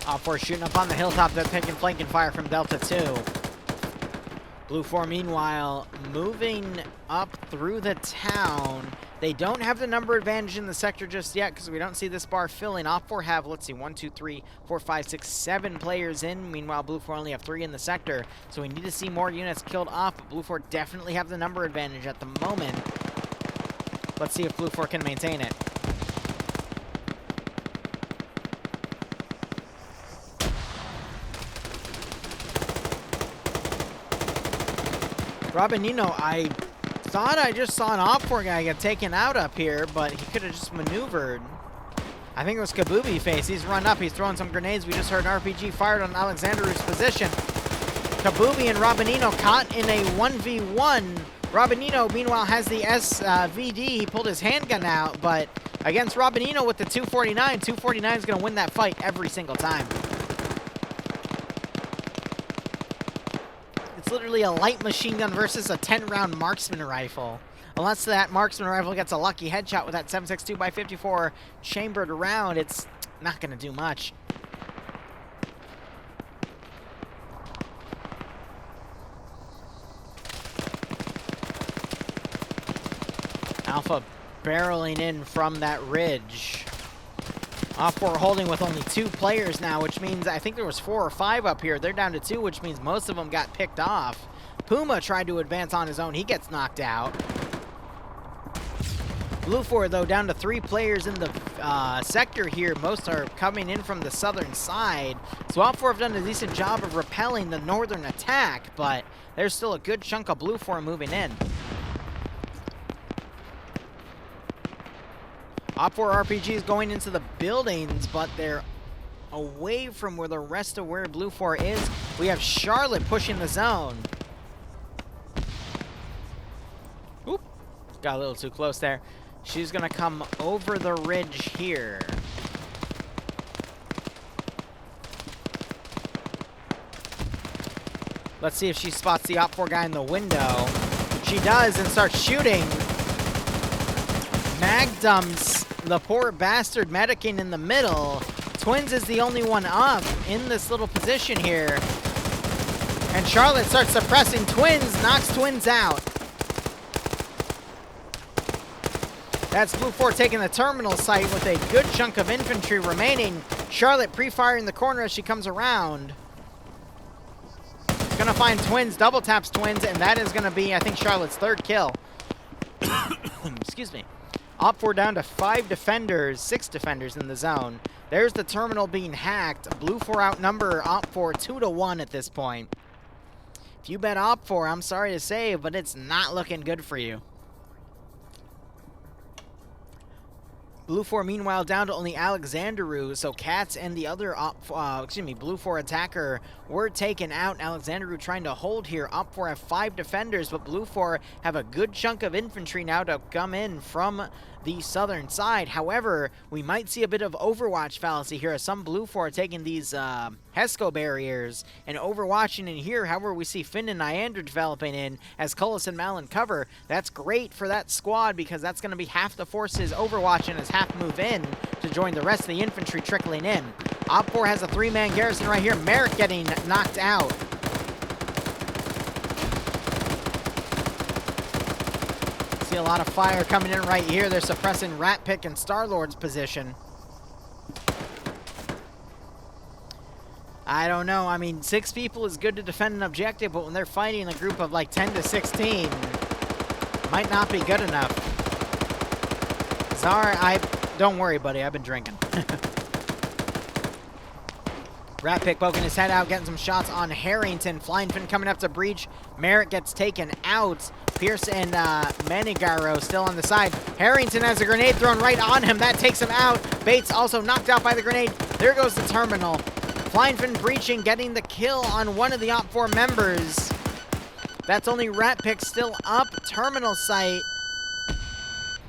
Op 4 shooting up on the hilltop. They're taking flanking fire from Delta 2. Blue 4, meanwhile, moving up through the town. They don't have the number advantage in the sector just yet because we don't see this bar filling. Op 4 have, let's see, 1, 2, 3, 4, 5, 6, 7 players in. Meanwhile, Blue 4 only have 3 in the sector. So we need to see more units killed off. But Blue 4 definitely have the number advantage at the moment. Let's see if Blue 4 can maintain it. Robinino, I thought I just saw an Op4 guy get taken out up here, but he could have just maneuvered. I think it was Kabubi Face. He's run up. He's throwing some grenades. We just heard an RPG fired on Alexandru's position. Kabubi and Robinino caught in a 1v1. Robinino, meanwhile, has the SVD. He pulled his handgun out, but against Robinino with the 249, 249 is going to win that fight every single time. It's literally a light machine gun versus a 10-round marksman rifle. Unless that marksman rifle gets a lucky headshot with that 7.62x54 chambered round, it's not going to do much. Alpha barreling in from that ridge. Op4 holding with only 2 players now, which means I think there was 4 or 5 up here. They're down to 2, which means most of them got picked off. Puma tried to advance on his own. He gets knocked out. Blue 4, though, down to 3 players in the sector here. Most are coming in from the southern side. So Op4 have done a decent job of repelling the northern attack, but there's still a good chunk of Blue 4 moving in. Op4 RPGs going into the buildings, but they're away from where the rest of where Blue 4 is. We have Charlotte pushing the zone. Oop, got a little too close there. She's gonna come over the ridge here. Let's see if she spots the Op4 guy in the window. She does and starts shooting. Mag dumps the poor bastard medicing in the middle. Twins is the only one up in this little position here. And Charlotte starts suppressing Twins, knocks Twins out. That's Blue 4 taking the terminal site with a good chunk of infantry remaining. Charlotte pre-firing the corner as she comes around. Gonna find Twins, double taps Twins, and that is gonna be, I think, Charlotte's 3rd kill. Excuse me. Op4 down to 5 defenders, 6 defenders in the zone. There's the terminal being hacked. Blue 4 outnumber Op4 2-1 at this point. If you bet Op4, I'm sorry to say, but it's not looking good for you. Blue 4, meanwhile, down to only Alexandru, so Katz and the other Blue 4 attacker were taken out. Alexandru trying to hold here. Op4 have 5 defenders, but Blue 4 have a good chunk of infantry now to come in from the southern side. However, we might see a bit of Overwatch fallacy here as some Blue 4 are taking these HESCO barriers and overwatching in here. However, we see Finn and Nyander developing in as Cullis and Malin cover. That's great for that squad because that's going to be half the forces overwatching as half move in to join the rest of the infantry trickling in. Op4 has a 3-man garrison right here. Merrick getting knocked out. See a lot of fire coming in right here. They're suppressing Ratpick and Star-Lord's position. I don't know. I mean, 6 people is good to defend an objective, but when they're fighting a group of like 10 to 16, might not be good enough. Czar, don't worry, buddy. I've been drinking. Ratpick poking his head out, getting some shots on Harrington. Flying Finn coming up to breach. Merritt gets taken out. Pierce and Manigaro still on the side. Harrington has a grenade thrown right on him. That takes him out. Bates also knocked out by the grenade. There goes the terminal. Flying Finn breaching, getting the kill on one of the Op4 members. That's only Ratpick still up. Terminal site.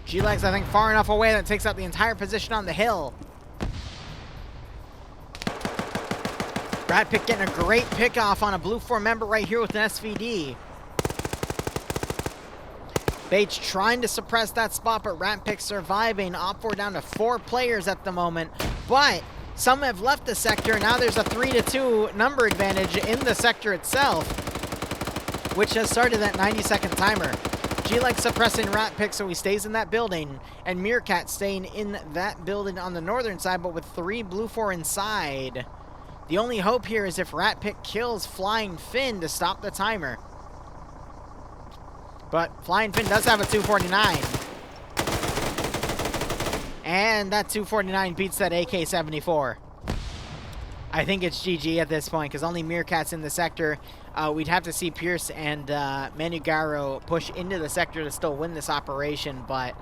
G-Legs, I think, far enough away that takes out the entire position on the hill. Ratpick getting a great pick-off on a Blue 4 member right here with an SVD. Bates trying to suppress that spot, but Ratpick surviving. Op4 down to 4 players at the moment, but some have left the sector. Now there's a 3-2 number advantage in the sector itself, which has started that 90-second timer. G-Leg suppressing Ratpick, so he stays in that building, and Meerkat staying in that building on the northern side, but with 3 Blue 4 inside. The only hope here is if Ratpick kills Flying Finn to stop the timer. But Flying Finn does have a 249. And that 249 beats that AK-74. I think it's GG at this point because only Meerkat's in the sector. We'd have to see Pierce and Manugaro push into the sector to still win this operation, but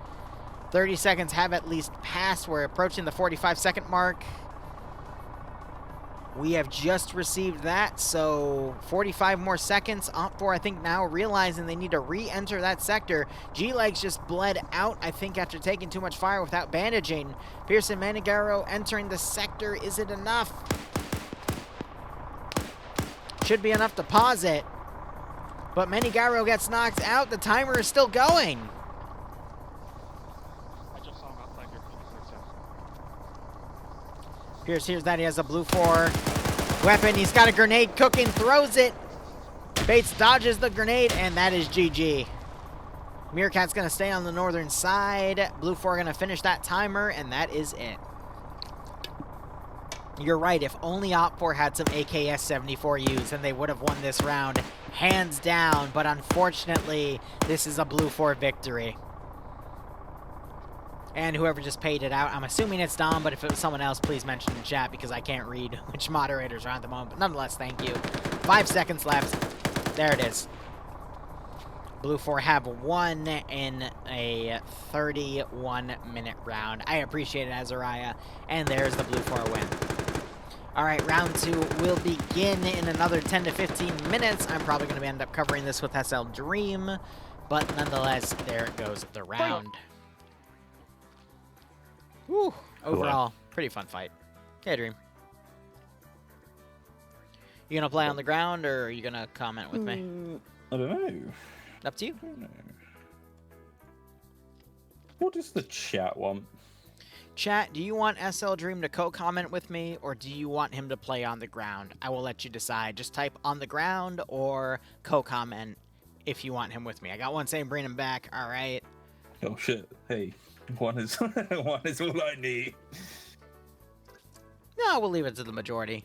30 seconds have at least passed. We're approaching the 45-second mark. We have just received that, so 45 more seconds. Op4, I think, now realizing they need to re-enter that sector. G-Legs just bled out, I think, after taking too much fire without bandaging. Pierce and Manugaro entering the sector. Is it enough? Should be enough to pause it. But Manugaro gets knocked out. The timer is still going. I just saw him outside your Pierce hears that he has a blue 4 weapon. He's got a grenade cooking, throws it. Bates dodges the grenade, and that is GG. Meerkat's going to stay on the northern side. Blue 4 going to finish that timer, and that is it. You're right, if only Op4 had some AKS-74Us, then they would have won this round, hands down. But unfortunately, this is a Blue 4 victory. And whoever just paid it out, I'm assuming it's Dom, but if it was someone else, please mention in chat because I can't read which moderators are on at the moment. But nonetheless, thank you. 5 seconds left. There it is. Blue 4 have won in a 31-minute round. I appreciate it, Azariah. And there's the Blue 4 win. All right, round 2 will begin in another 10 to 15 minutes. I'm probably going to end up covering this with SL Dream. But nonetheless, there goes the round. Woo. Overall, pretty fun fight. Yeah, Dream. You gonna play on the ground, or are you gonna comment with me? I don't know. Up to you. I don't know. What does the chat want? Chat, do you want SL Dream to co-comment with me, or do you want him to play on the ground? I will let you decide. Just type on the ground or co-comment if you want him with me. I got one saying bring him back. All right. Oh shit! Hey. One is all I need. No, we'll leave it to the majority.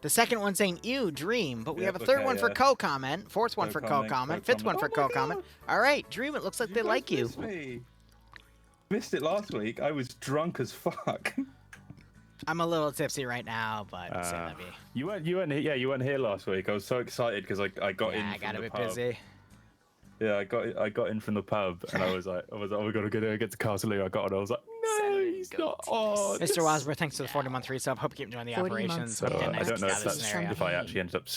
The second one saying ew, Dream, but we have a third one for co-comment, fourth one for co-comment, fifth one for co-comment. All right, Dream, it looks like they like you. Missed it last week. I was drunk as fuck. I'm a little tipsy right now, but say that be. You weren't here last week. I was so excited because I got in. I got a bit busy. Yeah, I got in from the pub and I was like, oh, we gotta get to Castle Liru. I got on. I was like, no, he's not on. Mr. Wasber, thanks for the 40-month resub. Hope you keep enjoying the operations. So, I don't know if I actually ended up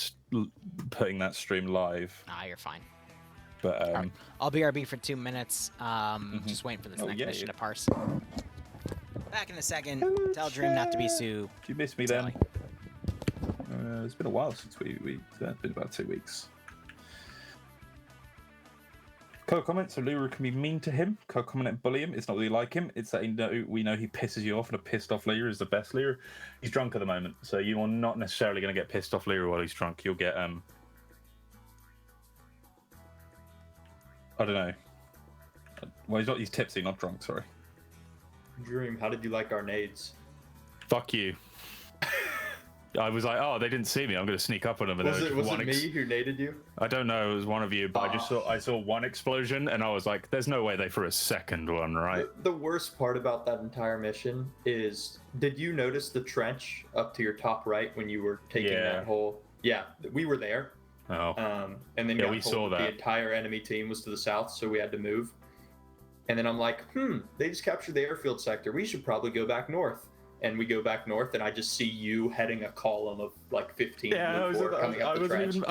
putting that stream live. Nah, you're fine. But right. I'll BRB for 2 minutes. Just waiting for this next mission to parse. Back in a second. Tell Dream not to be Sue. Did you miss me then? It's been a while since we it's been about 2 weeks. Co-comment, so Liru can be mean to him. Co-comment and bully him. It's not that we like him. It's that we know he pisses you off, and a pissed off Liru is the best Liru. He's drunk at the moment, so you are not necessarily going to get pissed off Liru while he's drunk. You'll get I don't know. Well, he's tipsy, not drunk. Sorry. Dream, how did you like our nades? Fuck you. I was like, oh, they didn't see me. I'm going to sneak up on them. Was it me who naded you? I don't know. It was one of you, but I saw one explosion, and I was like, there's no way they threw a second one, right? The worst part about that entire mission is, did you notice the trench up to your top right when you were taking that whole? Yeah, we were there. Oh. And then we saw that the entire enemy team was to the south, so we had to move. And then I'm like, they just captured the airfield sector. We should probably go back north. And we go back north, and I just see you heading a column of like 15. Yeah, I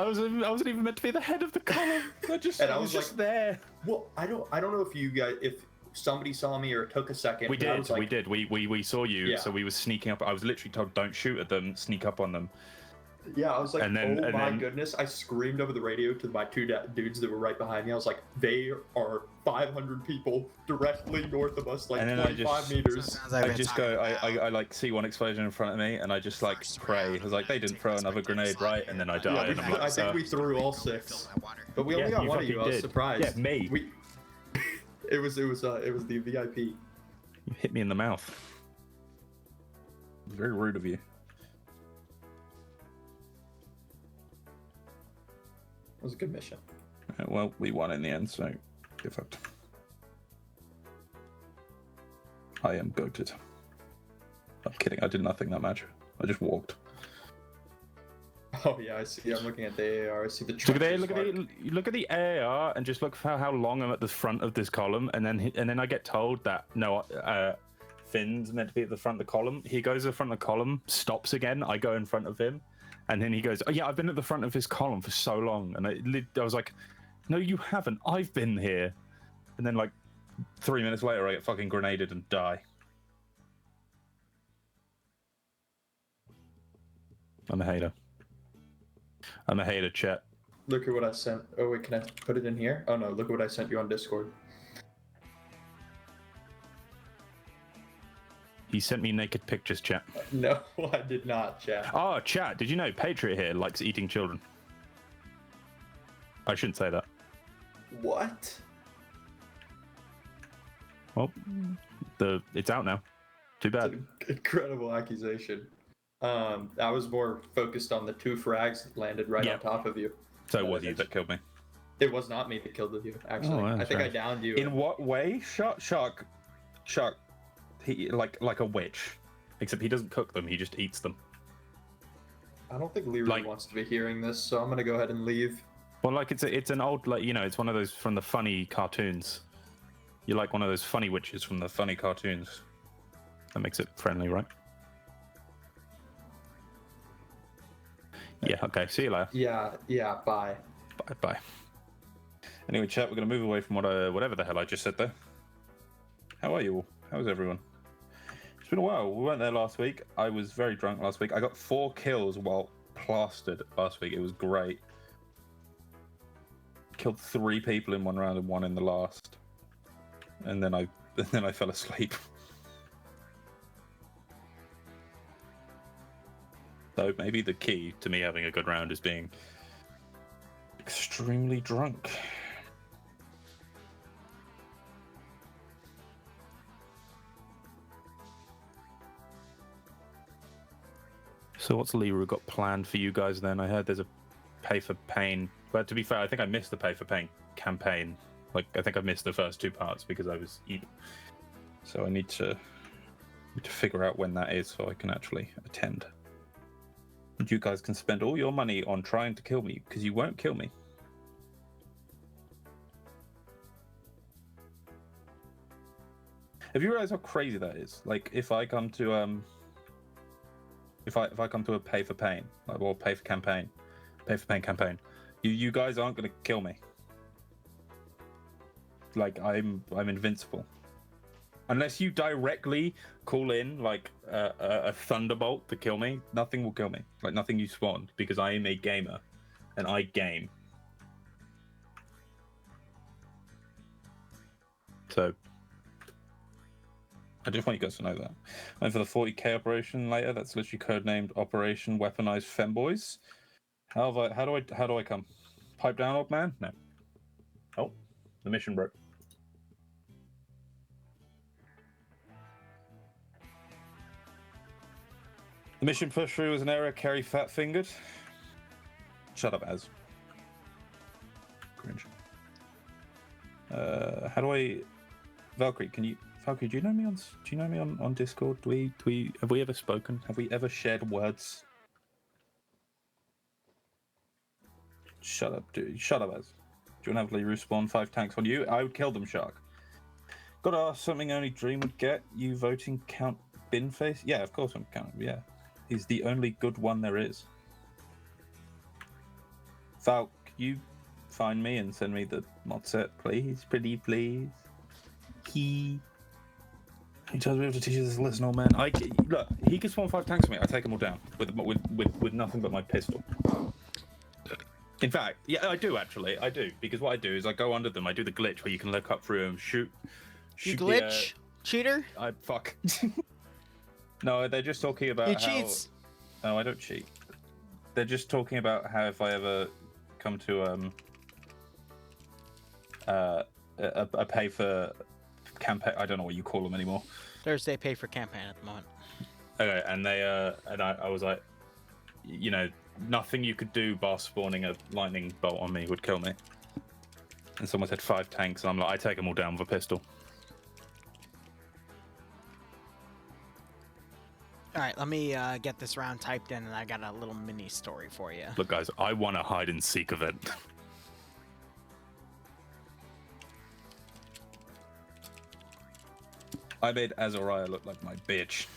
wasn't even meant to be the head of the column. I was just there. Well, I don't know if somebody saw me or it took a second. We did. We saw you. Yeah. So we were sneaking up. I was literally told, don't shoot at them, sneak up on them. Yeah, I was like, oh my goodness. I screamed over the radio to my two dudes that were right behind me. I was like, they are 500 people directly north of us, like 25 meters. I like see one explosion in front of me, and I just like pray. I was like, they didn't throw another grenade, right? And then I died. Yeah, I think we threw all 6. But we only got one of you. I was surprised. Yeah, me. It was the VIP. You hit me in the mouth. Very rude of you. It was a good mission. Well, we won in the end, so give up. I am goated. I'm kidding. I did nothing that match. I just walked. Oh yeah, I see. I'm looking at the AAR. I see the Look at the AAR and just look for how long I'm at the front of this column, and then I get told that no, Finn's meant to be at the front of the column. He goes to the front of the column, stops again. I go in front of him, and then he goes, "Oh yeah, I've been at the front of this column for so long," and I was like, "No, you haven't. I've been here." And then like 3 minutes later, I get fucking grenaded and die. I'm a hater. I'm a hater, chat. Look at what I sent. Oh wait, can I put it in here? Oh no, look at what I sent you on Discord. He sent me naked pictures, chat. No, I did not, chat. Oh, chat, did you know Patriot here likes eating children? I shouldn't say that. What? Well, it's out now. Too bad. It's an incredible accusation. I was more focused on the 2 frags that landed right on top of you. So it was you that killed me. It was not me that killed you, actually. I think I downed you. In what way? Shark. He like a witch, except he doesn't cook them. He just eats them. I don't think Liru wants to be hearing this, so I'm gonna go ahead and leave. Well, like it's an old it's one of those from the funny cartoons. You're like one of those funny witches from the funny cartoons. That makes it friendly, right? Yeah, okay, see you later. Yeah, bye. Bye. Anyway, chat, we're going to move away from whatever the hell I just said there. How are you all? How's everyone? It's been a while. We weren't there last week. I was very drunk last week. I got 4 kills while plastered last week. It was great. Killed 3 people in one round and 1 in the last. And then I fell asleep. So maybe the key to me having a good round is being extremely drunk. So what's Liru got planned for you guys then? I heard there's a pay for pain. But to be fair, I think I missed the pay for pain campaign. Like, I think I missed the first 2 parts because I was eating. So I need to figure out when that is so I can actually attend. You guys can spend all your money on trying to kill me, because you won't kill me. Have you realized how crazy that is? Like, if I come to if I come to a pay for pain, or pay for pain campaign, you guys aren't gonna kill me. Like, I'm invincible. Unless you directly call in like a thunderbolt to kill me, nothing will kill me. Like, nothing you spawned, because I am a gamer and I game. So I just want you guys to know that. And for the 40k operation later, that's literally codenamed Operation Weaponized Femboys. How do I come? Pipe down, old man? No. Oh, the mission broke. The mission push through was an error. Carry fat fingered. Shut up, Az. Cringe. How do I? Valkyrie, can you? Valkyrie, do you know me on Discord? Have we ever spoken? Have we ever shared words? Shut up, dude. Shut up, Az. Do you want to have Liru spawn 5 tanks on you? I would kill them, Shark. Gotta ask something only Dream would get. You voting Count Binface? Yeah, of course I'm counting. Yeah. He's the only good one there is. Falk, you find me and send me the mod set, please? Pretty please. He tells me to teach you this lesson, old man. Look, he can spawn 5 tanks on me. I take them all down with nothing but my pistol. In fact, yeah, I do actually. I do, because what I do is I go under them. I do the glitch where you can look up through them, shoot. You glitch, cheater? Fuck. No, they're just talking about he cheats. No, I don't cheat. They're just talking about how if I ever come to a pay for campaign, I don't know what you call them anymore. Thursday pay for campaign at the moment. Okay, and they and I was like, you know, nothing you could do bar spawning a lightning bolt on me would kill me. And someone said 5 tanks, and I'm like, I take them all down with a pistol. All right, let me get this round typed in, and I got a little mini story for you. Look, guys, I want a hide and seek event. I made Azariah look like my bitch.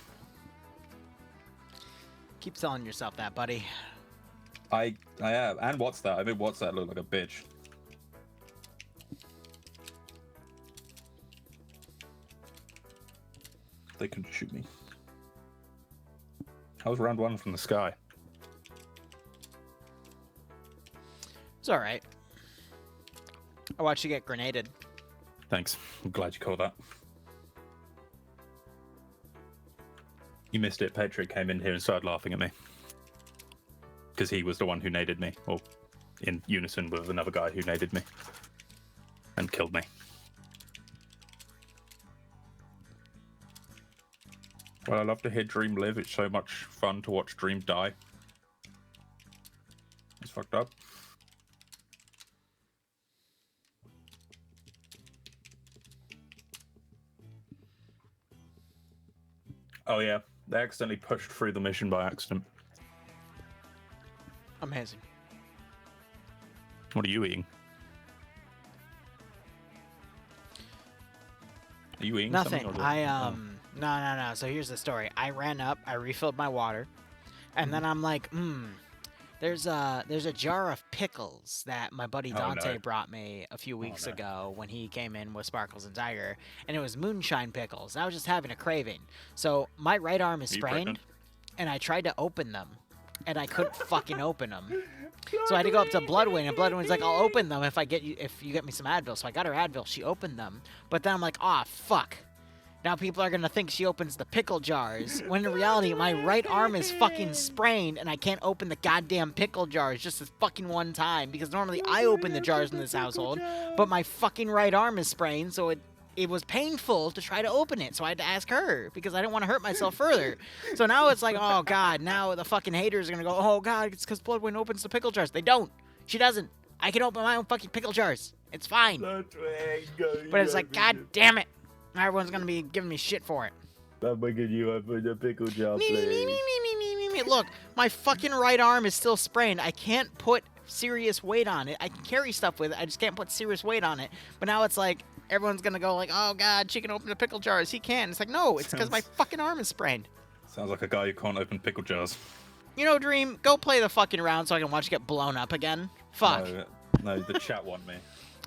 Keep telling yourself that, buddy. I have. And what's that? I made what's that look like a bitch. They couldn't shoot me. How was round 1 from the sky? It's all right. I watched you get grenaded. Thanks. I'm glad you called that. You missed it. Patrick came in here and started laughing at me. Because he was the one who naded me. Or in unison with another guy who naded me. And killed me. Well, I love to hear Dream live. It's so much fun to watch Dream die. It's fucked up. Oh yeah, they accidentally pushed through the mission by accident. Amazing. What are you eating? Are you eating Nothing. something? No. So here's the story. I ran up, I refilled my water, and then I'm like, there's a jar of pickles that my buddy Dante brought me a few weeks ago when he came in with Sparkles and Tiger, and it was moonshine pickles. And I was just having a craving. So my right arm is sprained, and I tried to open them, and I couldn't fucking open them. So I had to go up to Bloodwind, and Bloodwind's like, I'll open them if you get me some Advil. So I got her Advil. She opened them, but then I'm like, ah, fuck. Now people are going to think she opens the pickle jars, when in reality, my right arm is fucking sprained, and I can't open the goddamn pickle jars just this fucking one time, because normally I open the jars in this household, but my fucking right arm is sprained, so it was painful to try to open it, so I had to ask her, because I didn't want to hurt myself further. So now it's like, oh god, now the fucking haters are going to go, oh god, it's because Bloodwind opens the pickle jars. They don't. She doesn't. I can open my own fucking pickle jars. It's fine. But it's like, god damn it. Everyone's gonna be giving me shit for it. I'm making you open the pickle jar, please. Look, my fucking right arm is still sprained. I can't put serious weight on it. I can carry stuff with it. I just can't put serious weight on it. But now it's like, everyone's gonna go like, oh god, she can open the pickle jars. He can. It's like, no, it's because my fucking arm is sprained. Sounds like a guy who can't open pickle jars. You know, Dream, go play the fucking round so I can watch you get blown up again. Fuck. No, the chat want me.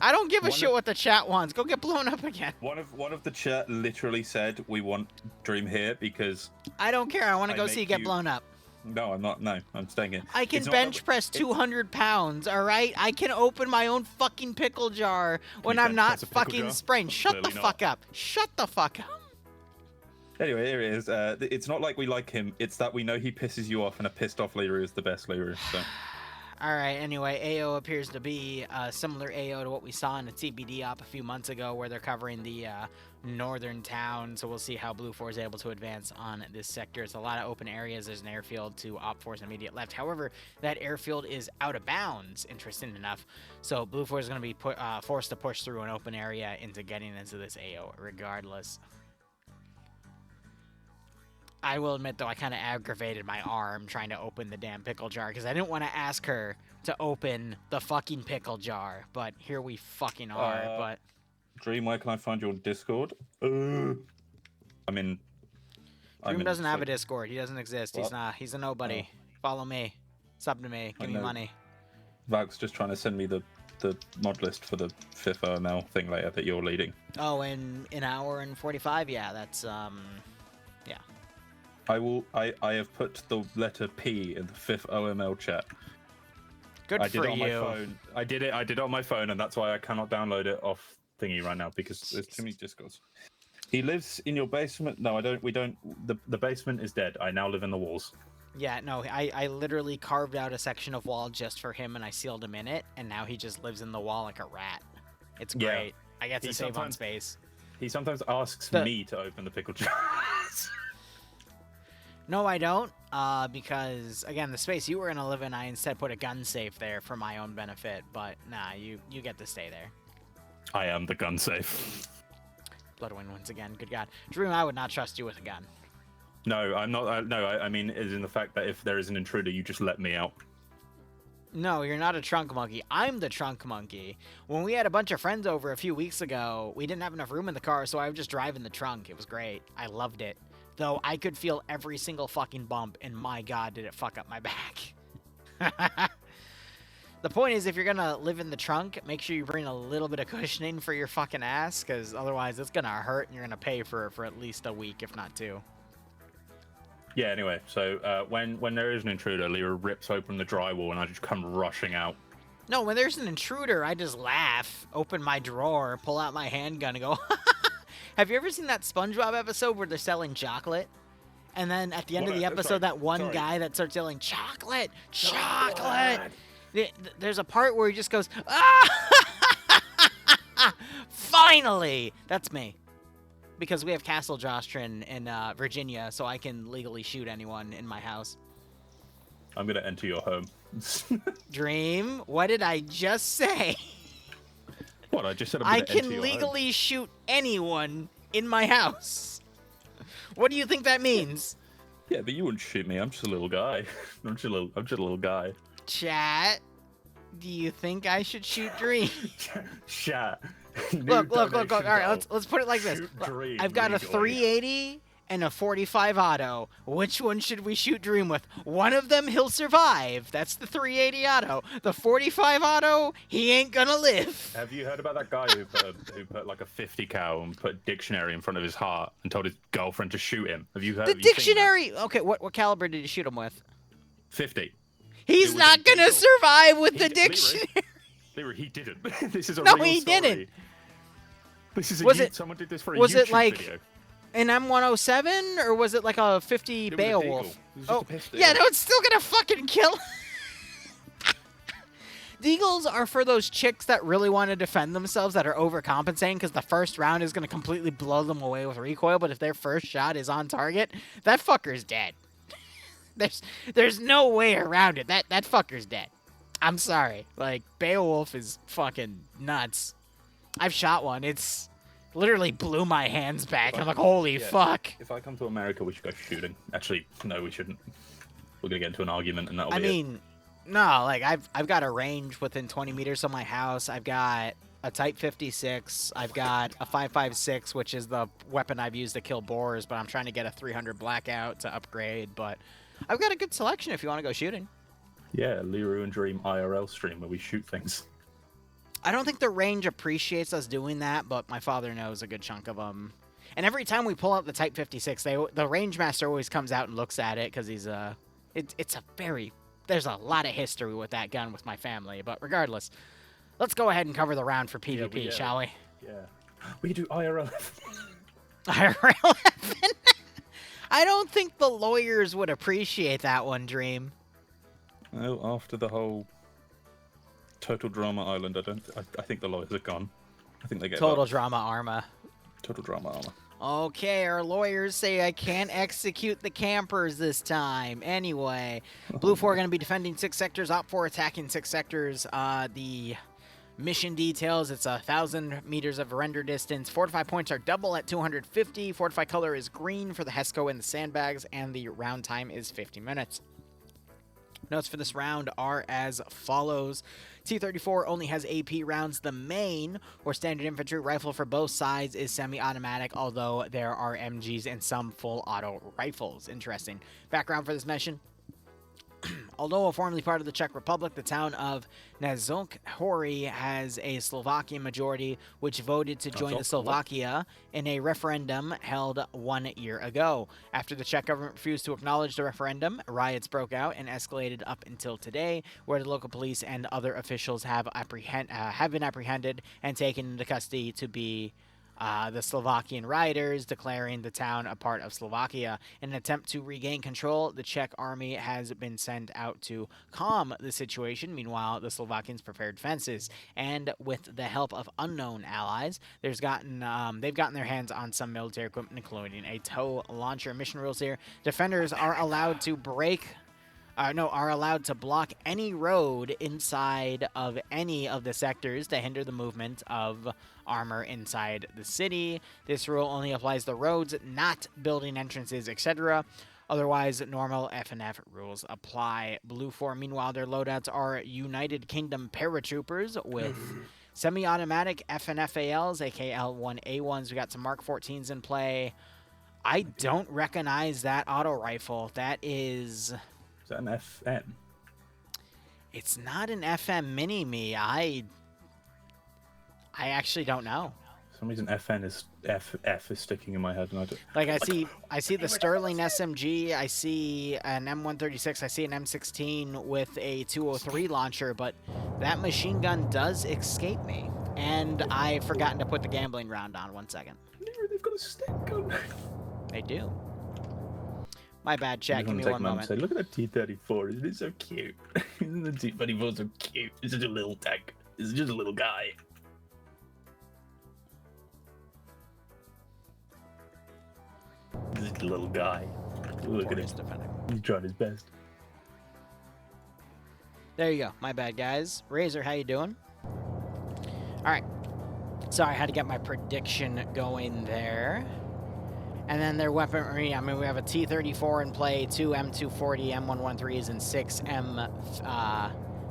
I don't give a shit what the chat wants. Go get blown up again. One of the chat literally said we want Dream here because I don't care. I want to go see you get blown up. No, I'm not. No, I'm staying in. I can bench press 200 pounds. All right, I can open my own fucking pickle jar when I'm not fucking sprained. Shut the fuck up. Shut the fuck up. Anyway, here it is. It's not like we like him. It's that we know he pisses you off, and a pissed off Liru is the best Liru. So. Alright, anyway, AO appears to be a similar AO to what we saw in the TBD op a few months ago, where they're covering the northern town, so we'll see how Blue 4 is able to advance on this sector. It's a lot of open areas. There's an airfield to Op 4's immediate left. However, that airfield is out of bounds, interesting enough, so Blue 4 is going to be forced to push through an open area into getting into this AO regardless. I will admit, though, I kind of aggravated my arm trying to open the damn pickle jar because I didn't want to ask her to open the fucking pickle jar. But here we fucking are. But Dream, where can I find you on Discord? Dream doesn't have a Discord. He doesn't exist. What? He's a nobody. Follow me. Sub to me. Give me money. Valk's just trying to send me the mod list for the 5th OML thing later that you're leading. Oh, in an hour and 45? Yeah, that's, yeah. I have put the letter P in the 5th OML chat. Good for you. My phone. I did it on my phone, and that's why I cannot download it off thingy right now because there's too many Discords. He lives in your basement. No, I don't. We don't. The basement is dead. I now live in the walls. Yeah, no, I literally carved out a section of wall just for him, and I sealed him in it, and now he just lives in the wall like a rat. It's great. Yeah. I get to save on space. He sometimes asks me to open the pickle jar. No, I don't, because, again, the space you were going to live in, I instead put a gun safe there for my own benefit, but, nah, you get to stay there. I am the gun safe. Bloodwind once again, good god. Dream, I would not trust you with a gun. No, I'm not. No, I mean, is in the fact that if there is an intruder, you just let me out. No, you're not a trunk monkey. I'm the trunk monkey. When we had a bunch of friends over a few weeks ago, we didn't have enough room in the car, so I would just drive in the trunk. It was great. I loved it. Though I could feel every single fucking bump, and my god, did it fuck up my back. The point is, if you're gonna live in the trunk, make sure you bring a little bit of cushioning for your fucking ass, because otherwise it's gonna hurt, and you're gonna pay for at least a week, if not 2. Yeah, anyway, so when there is an intruder, Liru rips open the drywall and I just come rushing out. No, when there's an intruder, I just laugh, open my drawer, pull out my handgun, and go, Have you ever seen that SpongeBob episode where they're selling chocolate? And then at the end of the episode, that one guy that starts yelling, chocolate, chocolate! There's a part where he just goes, ah! Finally! That's me. Because we have Castle Jostrin in Virginia, so I can legally shoot anyone in my house. I'm going to enter your home. Dream, what did I just say? What? I just said I can legally shoot anyone in my house. What do you think that means? Yeah, but you wouldn't shoot me. I'm just a little guy. I'm just a little guy. Chat, do you think I should shoot Dream? Chat. Look. All right, let's put it like this. I've got a 380 and a 45 auto. Which one should we shoot Dream with? One of them, he'll survive. That's the 380 auto. The 45 auto, he ain't gonna live. Have you heard about that guy who put like a 50 cal and put a dictionary in front of his heart and told his girlfriend to shoot him? Have you heard? The dictionary? Okay, what caliber did you shoot him with? 50. He's not gonna survive with the dictionary. Liru, he didn't. This is a no, real he story. didn't. This is someone did this for a YouTube was it like video. an M107 or was it like a 50 Beowulf? Oh, yeah, no, it's still gonna fucking kill. Deagles are for those chicks that really want to defend themselves, that are overcompensating because the first round is gonna completely blow them away with recoil. But if their first shot is on target, that fucker's dead. There's no way around it. That fucker's dead. I'm sorry. Like, Beowulf is fucking nuts. I've shot one. It's literally blew my hands back. I'm like, holy fuck. If I come to America, we should go shooting. Actually, no, we shouldn't. We're gonna get into an argument, and that'll be it. No, like, I've got a range within 20 meters of my house. I've got a Type 56. I've got a 5.56, which is the weapon I've used to kill boars, but I'm trying to get a 300 blackout to upgrade. But I've got a good selection if you want to go shooting. Yeah, Liru and Dream IRL stream where we shoot things. I don't think the range appreciates us doing that, but my father knows a good chunk of them. And every time we pull out the Type 56, the range master always comes out and looks at it because he's there's a lot of history with that gun with my family. But regardless, let's go ahead and cover the round for PvP, shall we? Yeah. We do IRL. IRL. I don't think the lawyers would appreciate that one, Dream. Well, after the whole Total Drama Island, I think the lawyers are gone. I think they get Total Drama Arma. Total Drama Arma. Okay, our lawyers say I can't execute the campers this time. Anyway, Blue 4 going to be defending 6 sectors, Op 4 attacking 6 sectors. The mission details, it's 1,000 meters of render distance. Fortify points are double at 250. Fortify color is green for the Hesco and the sandbags, and the round time is 50 minutes. Notes for this round are as follows. T-34 only has AP rounds. The main, or standard infantry rifle for both sides, is semi-automatic, although there are MGs and some full auto rifles. Interesting. Background for this mission. Although formerly part of the Czech Republic, the town of Nazonk Hory has a Slovakian majority, which voted to join the Slovakia in a referendum held 1 year ago. After the Czech government refused to acknowledge the referendum, riots broke out and escalated up until today, where the local police and other officials have been apprehended and taken into custody to be the Slovakian rioters, declaring the town a part of Slovakia. In an attempt to regain control, the Czech army has been sent out to calm the situation. Meanwhile, the Slovakians prepared fences, and with the help of unknown allies, they've gotten their hands on some military equipment, including a tow launcher. Mission rules here: defenders are allowed to break are allowed to block any road inside of any of the sectors to hinder the movement of armor inside the city. This rule only applies to roads, not building entrances, etc. Otherwise, normal FNF rules apply. Blue 4, meanwhile, their loadouts are United Kingdom paratroopers with semi-automatic FNFALs, aka L1A1s. We got some Mark 14s in play. I don't recognize that auto rifle. That is... Is that an FN? It's not an FM Mini-Me. I actually don't know. For some reason, FN is F is sticking in my head, and I don't. Like I see the Sterling SMG. I see an M136. I see an M16 with a 203 launcher, but that machine gun does escape me. And I've forgotten to put the gambling round on. 1 second. They've got a stick gun. They do. My bad, chat. Give me one moment. Say, look at that T-34. Isn't it so cute? Isn't the T-34 so cute? It's just a little tank. It's just a little guy. Just a little guy. Look at him. He's trying his best. There you go. My bad, guys. Razor, how you doing? All right. Sorry, I had to get my prediction going there. And then their weaponry, I mean, we have a T-34 in play, 2 M240 M113s, and 6 M2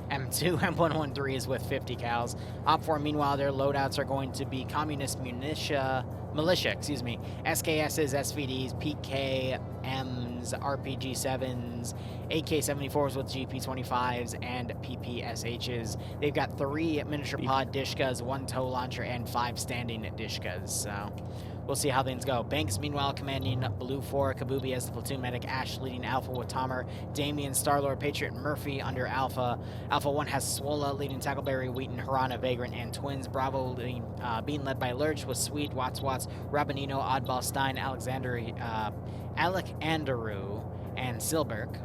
M113s with 50 cals. Op 4, meanwhile, their loadouts are going to be communist militia, SKSs, SVDs, PKMs, RPG-7s, AK-74s with GP-25s, and PPSHs. They've got 3 miniature pod Dishkas, 1 tow launcher, and 5 standing Dishkas, so... We'll see how things go. Banks, meanwhile, commanding Blue 4. Kabubi as the platoon medic. Ash leading Alpha with Tomer. Damien, Starlord, Patriot, Murphy under Alpha. Alpha 1 has Swola leading Tackleberry, Wheaton, Harana, Vagrant, and Twins. Bravo leading, being led by Lurch with Swede, Watts, Rabanino, Oddball, Stein, Alec Anderu, and Silberg.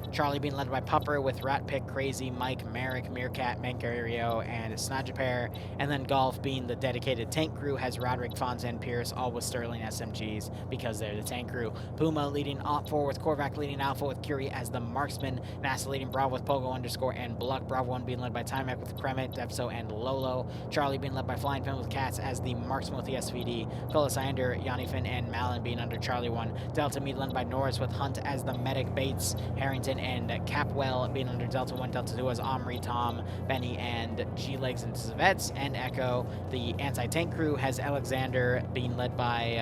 Charlie being led by Pupper with Ratpick, Crazy, Mike, Merrick, Meerkat, Mancario, and Snajapair. And then Golf being the dedicated tank crew has Roderick, Fonz, and Pierce, all with Sterling SMGs because they're the tank crew. Puma leading Op 4 with Korvac leading Alpha with Curie as the marksman. NASA leading Bravo with Pogo _ and Bluck. Bravo 1 being led by Timac with Kremet, Depso, and Lolo. Charlie being led by Flying Fin with Cats as the marksman with the SVD. Colasander, Yanifin, and Malin being under Charlie 1. Delta Mead led by Norris with Hunt as the medic. Bates, Harrington, and Capwell being under Delta 1, Delta 2 as Omri, Tom, Benny, and G-Legs and Zvets, and Echo. The anti-tank crew has Alexander being led by,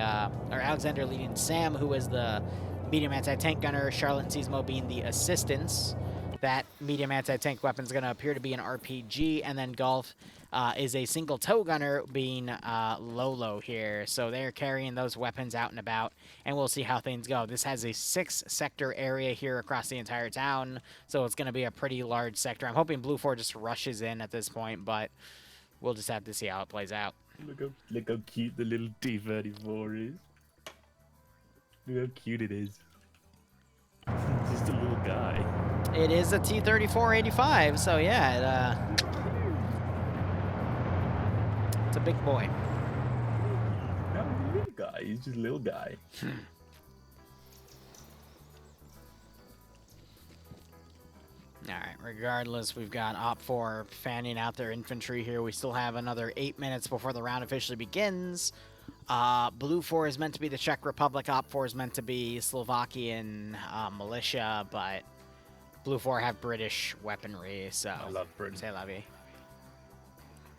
Alexander leading Sam, who is the medium anti-tank gunner, Charlotte and Seismo being the assistants. That medium anti-tank weapon is going to appear to be an RPG, and then Golf is a single tow gunner being Lolo here. So they're carrying those weapons out and about, and we'll see how things go. This has a 6-sector area here across the entire town, so it's going to be a pretty large sector. I'm hoping Blue 4 just rushes in at this point, but we'll just have to see how it plays out. Look how cute the little T-34 is. Look how cute it is. It's just a little guy. It is a T-34-85, so yeah, it's a big boy. No, he's a little guy. He's just a little guy. Alright, regardless, we've got Op 4 fanning out their infantry here. We still have another 8 minutes before the round officially begins. Blue 4 is meant to be the Czech Republic. Op 4 is meant to be Slovakian militia, but Blue 4 have British weaponry, so... I love Britain. Say la vie.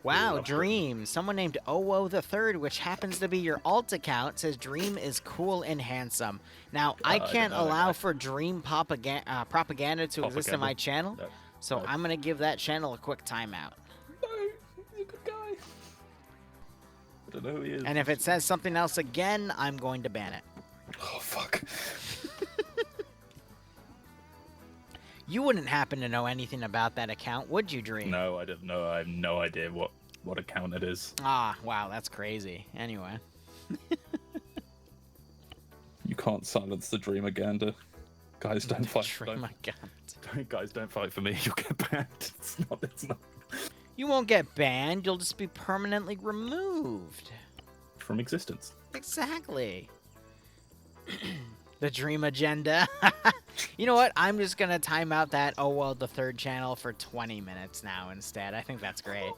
Wow, Dream. Someone named Owo the Third, which happens to be your alt account, says Dream is cool and handsome. Now, I can't allow for Dream propaganda to exist in my channel, so I'm going to give that channel a quick timeout. No, he's a good guy. I don't know who he is. And if it says something else again, I'm going to ban it. Oh, fuck. You wouldn't happen to know anything about that account, would you, Dream? No, I don't know. I have no idea what account it is. Ah, wow, that's crazy. Anyway. You can't silence the Dreamaganda. Guys, don't fight. Guys, don't fight for me. You'll get banned. It's not. You won't get banned. You'll just be permanently removed. From existence. Exactly. The dream agenda. You know what? I'm just gonna time out that the third channel for 20 minutes now instead. I think that's great.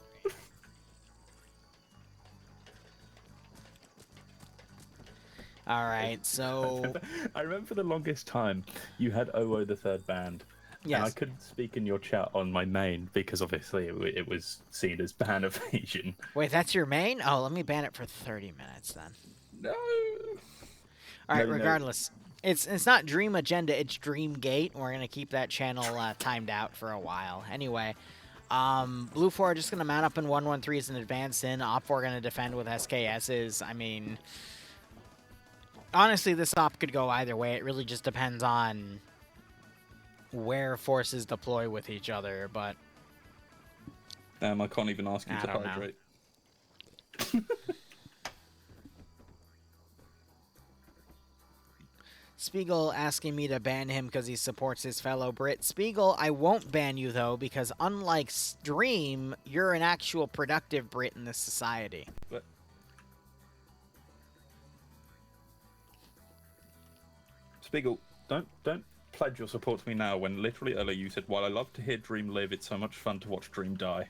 All right, so I remember for the longest time you had the third banned. yes. And I couldn't speak in your chat on my main because obviously it was seen as ban evasion. Wait, that's your main? Oh, let me ban it for 30 minutes then. No. All right, No, regardless. It's not Dream Agenda, it's Dream Gate. We're going to keep that channel timed out for a while. Anyway, Blue 4 are just going to mount up in 113s and advance in. Op 4 going to defend with SKSs. I mean, honestly, this op could go either way. It really just depends on where forces deploy with each other, but... I can't even ask you to hydrate. Spiegel asking me to ban him because he supports his fellow Brit. Spiegel, I won't ban you, though, because unlike Stream, you're an actual productive Brit in this society. But... Spiegel, don't pledge your support to me now when literally earlier you said, while I love to hear Dream live, it's so much fun to watch Dream die.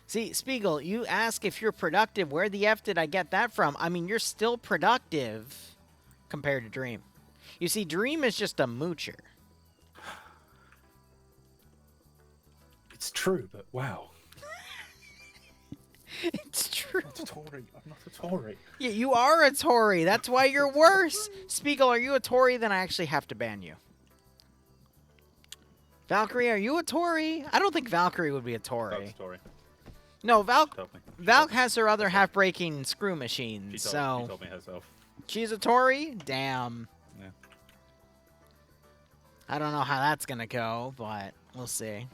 See, Spiegel, you ask if you're productive. Where the F did I get that from? I mean, you're still productive compared to Dream. You see, Dream is just a moocher. It's true, but wow. It's true. I'm not a Tory. I'm not a Tory. Yeah, you are a Tory. That's why you're worse. Spiegel, are you a Tory? Then I actually have to ban you. Valkyrie, are you a Tory? I don't think Valkyrie would be a Tory. That's a Tory. No, Valk has her other half-breaking screw machines, She told me herself. She's a Tory? Damn. Yeah. I don't know how that's gonna go, but we'll see.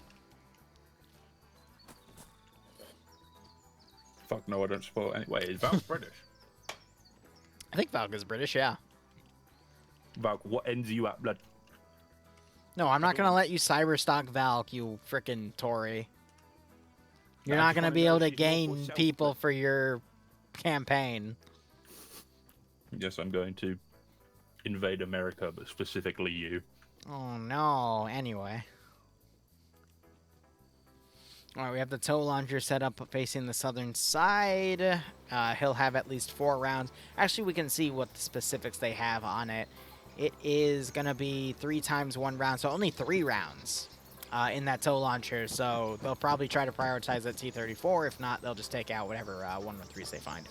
Fuck no, I don't support anyway. Is Valk British? I think Valk is British, yeah. Valk, what ends are you at, blood? No, I'm not gonna let you cyberstock Valk, you frickin' Tory. You're not gonna be able to gain people for your campaign. Yes, I'm going to invade America, but specifically you. Oh no, anyway. Alright, we have the tow launcher set up facing the southern side. He'll have at least 4 rounds. Actually, we can see what the specifics they have on it. It is going to be 3 times 1 round, so only 3 rounds in that tow launcher. So they'll probably try to prioritize that T-34. If not, they'll just take out whatever 113s they find.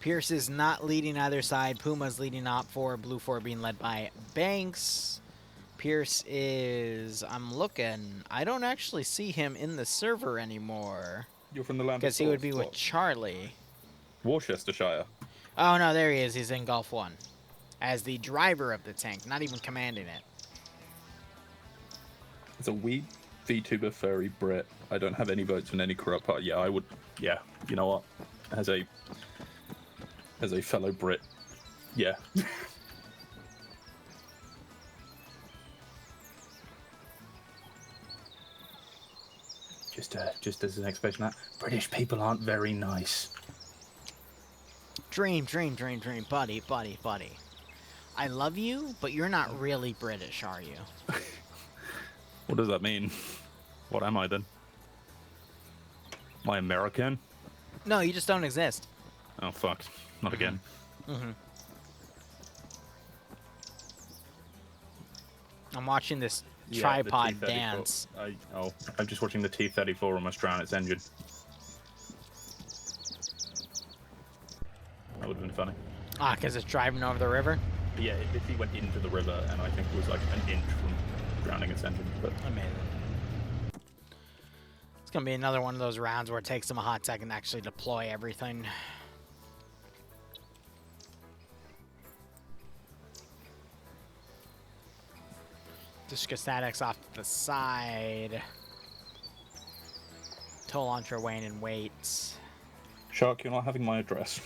Pierce is not leading either side. Puma's leading Op 4. Blue 4 being led by Banks. Pierce is... I'm looking. I don't actually see him in the server anymore. You're from the land of because he would be with Charlie. Worcestershire. Oh, no, there he is. He's in Gulf 1. As the driver of the tank, not even commanding it. It's a wee VTuber furry Brit. I don't have any votes in any corrupt party. Yeah, I would... Yeah, you know what? As a fellow Brit, yeah. Just as an explanation of that, British people aren't very nice. Dream, buddy. I love you, but you're not really British, are you? What does that mean? What am I then? Am I American? No, you just don't exist. Oh, fuck. Not again. I'm watching this tripod dance. I'm just watching the T-34 almost drown its engine. That would have been funny. Ah, because it's driving over the river? Yeah, it literally went into the river, and I think it was like an inch from drowning its engine. But amazing. It's going to be another one of those rounds where it takes them a hot second to actually deploy everything. Just statics off to the side. Tow launcher weighing in weight. Shark, you're not having my address.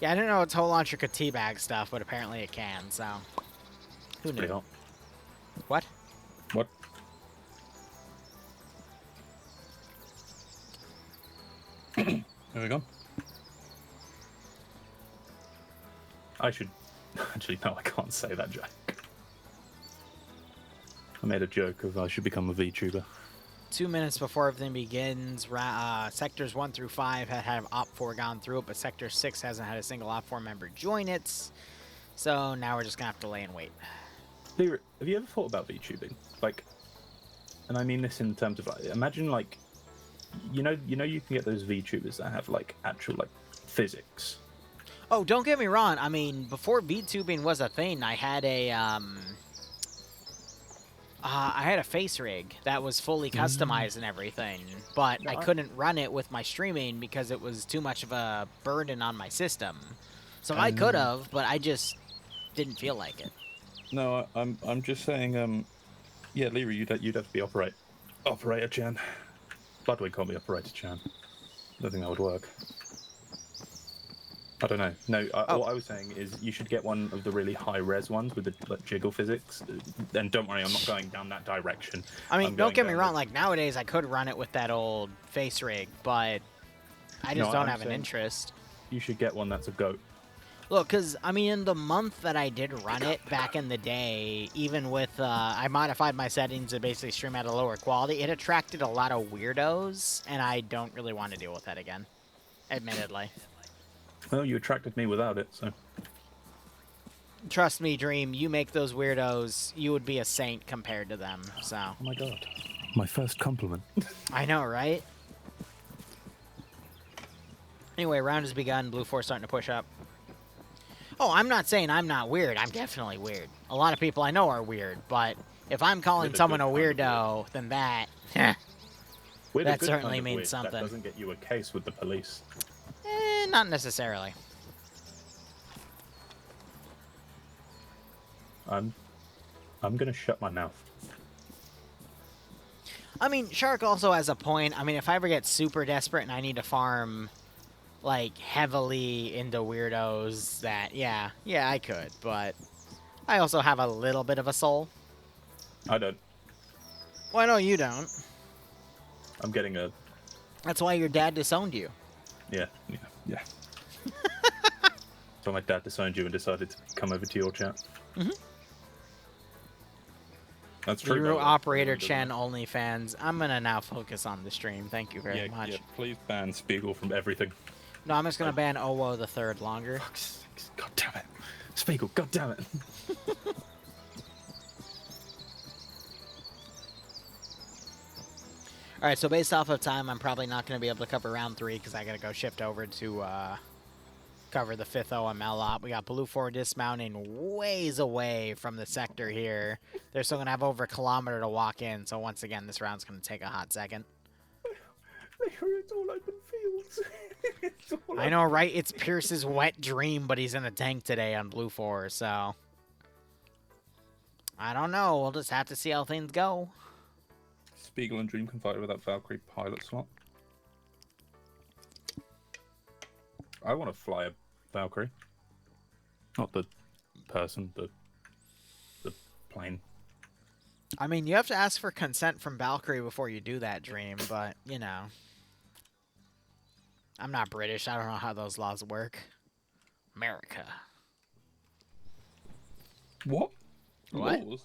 Yeah, I didn't know a tow launcher could teabag stuff, but apparently it can, so... Who knew? Hot. What? What? There we go. I should... Actually, no, I can't say that joke. I made a joke of I should become a VTuber. 2 minutes before everything begins, sectors 1 through 5 have Op4 gone through it, but Sector 6 hasn't had a single Op4 member join it. So now we're just going to have to lay and wait. Liru, have you ever thought about VTubing? Like, and I mean this in terms of, like, imagine, like, you know you can get those VTubers that have, like, actual, like, physics. Oh, don't get me wrong. I mean, before VTubing was a thing, I had a face rig that was fully customized and everything, but I couldn't run it with my streaming because it was too much of a burden on my system. So I could have, but I just didn't feel like it. No, I'm just saying, yeah, Liru, you'd have to be Operator Chan. Bloodwing can't be Operator Chan. I don't think that would work. I don't know. No, what I was saying is you should get one of the really high-res ones with the like, jiggle physics. And don't worry, I'm not going down that direction. I mean, don't get me wrong. Like, nowadays, I could run it with that old face rig, but I just don't have an interest. You should get one that's a goat. Look, because, I mean, in the month that I did run it back in the day, even with, I modified my settings to basically stream at a lower quality, it attracted a lot of weirdos, and I don't really want to deal with that again, admittedly. Well, you attracted me without it, so... Trust me, Dream, you make those weirdos, you would be a saint compared to them, so... Oh my god. My first compliment. I know, right? Anyway, round has begun, Blue 4 starting to push up. Oh, I'm not saying I'm not weird. I'm definitely weird. A lot of people I know are weird, but if I'm calling someone a weirdo, then that... that certainly means something. That doesn't get you a case with the police. Not necessarily. I'm gonna shut my mouth. I mean, Shark also has a point. I mean, if I ever get super desperate and I need to farm, like, heavily into weirdos, that, yeah, I could, but I also have a little bit of a soul. I don't. Well, no, you don't. I'm getting a... That's why your dad disowned you. Yeah. So my dad disowned you and decided to come over to your chat. Mm-hmm. That's true. Liru Operator Chen OnlyFans. I'm gonna now focus on the stream. Thank you very much. Yeah, please ban Spiegel from everything. No, I'm just gonna ban Owo the Third longer. God damn it. Spiegel, god damn it. Alright, so based off of time, I'm probably not going to be able to cover round 3 because I got to go shift over to cover the 5th OML op. We got Blue 4 dismounting ways away from the sector here. They're still going to have over a kilometer to walk in, so once again, this round's going to take a hot second. It's all open fields. I know, right? It's Pierce's wet dream, but he's in a tank today on Blue 4, so... I don't know. We'll just have to see how things go. Spiegel and Dream can fight without Valkyrie pilot slot. I want to fly a Valkyrie. Not the person, the plane. I mean, you have to ask for consent from Valkyrie before you do that, Dream, but, you know. I'm not British. I don't know how those laws work. America. What? What? Laws?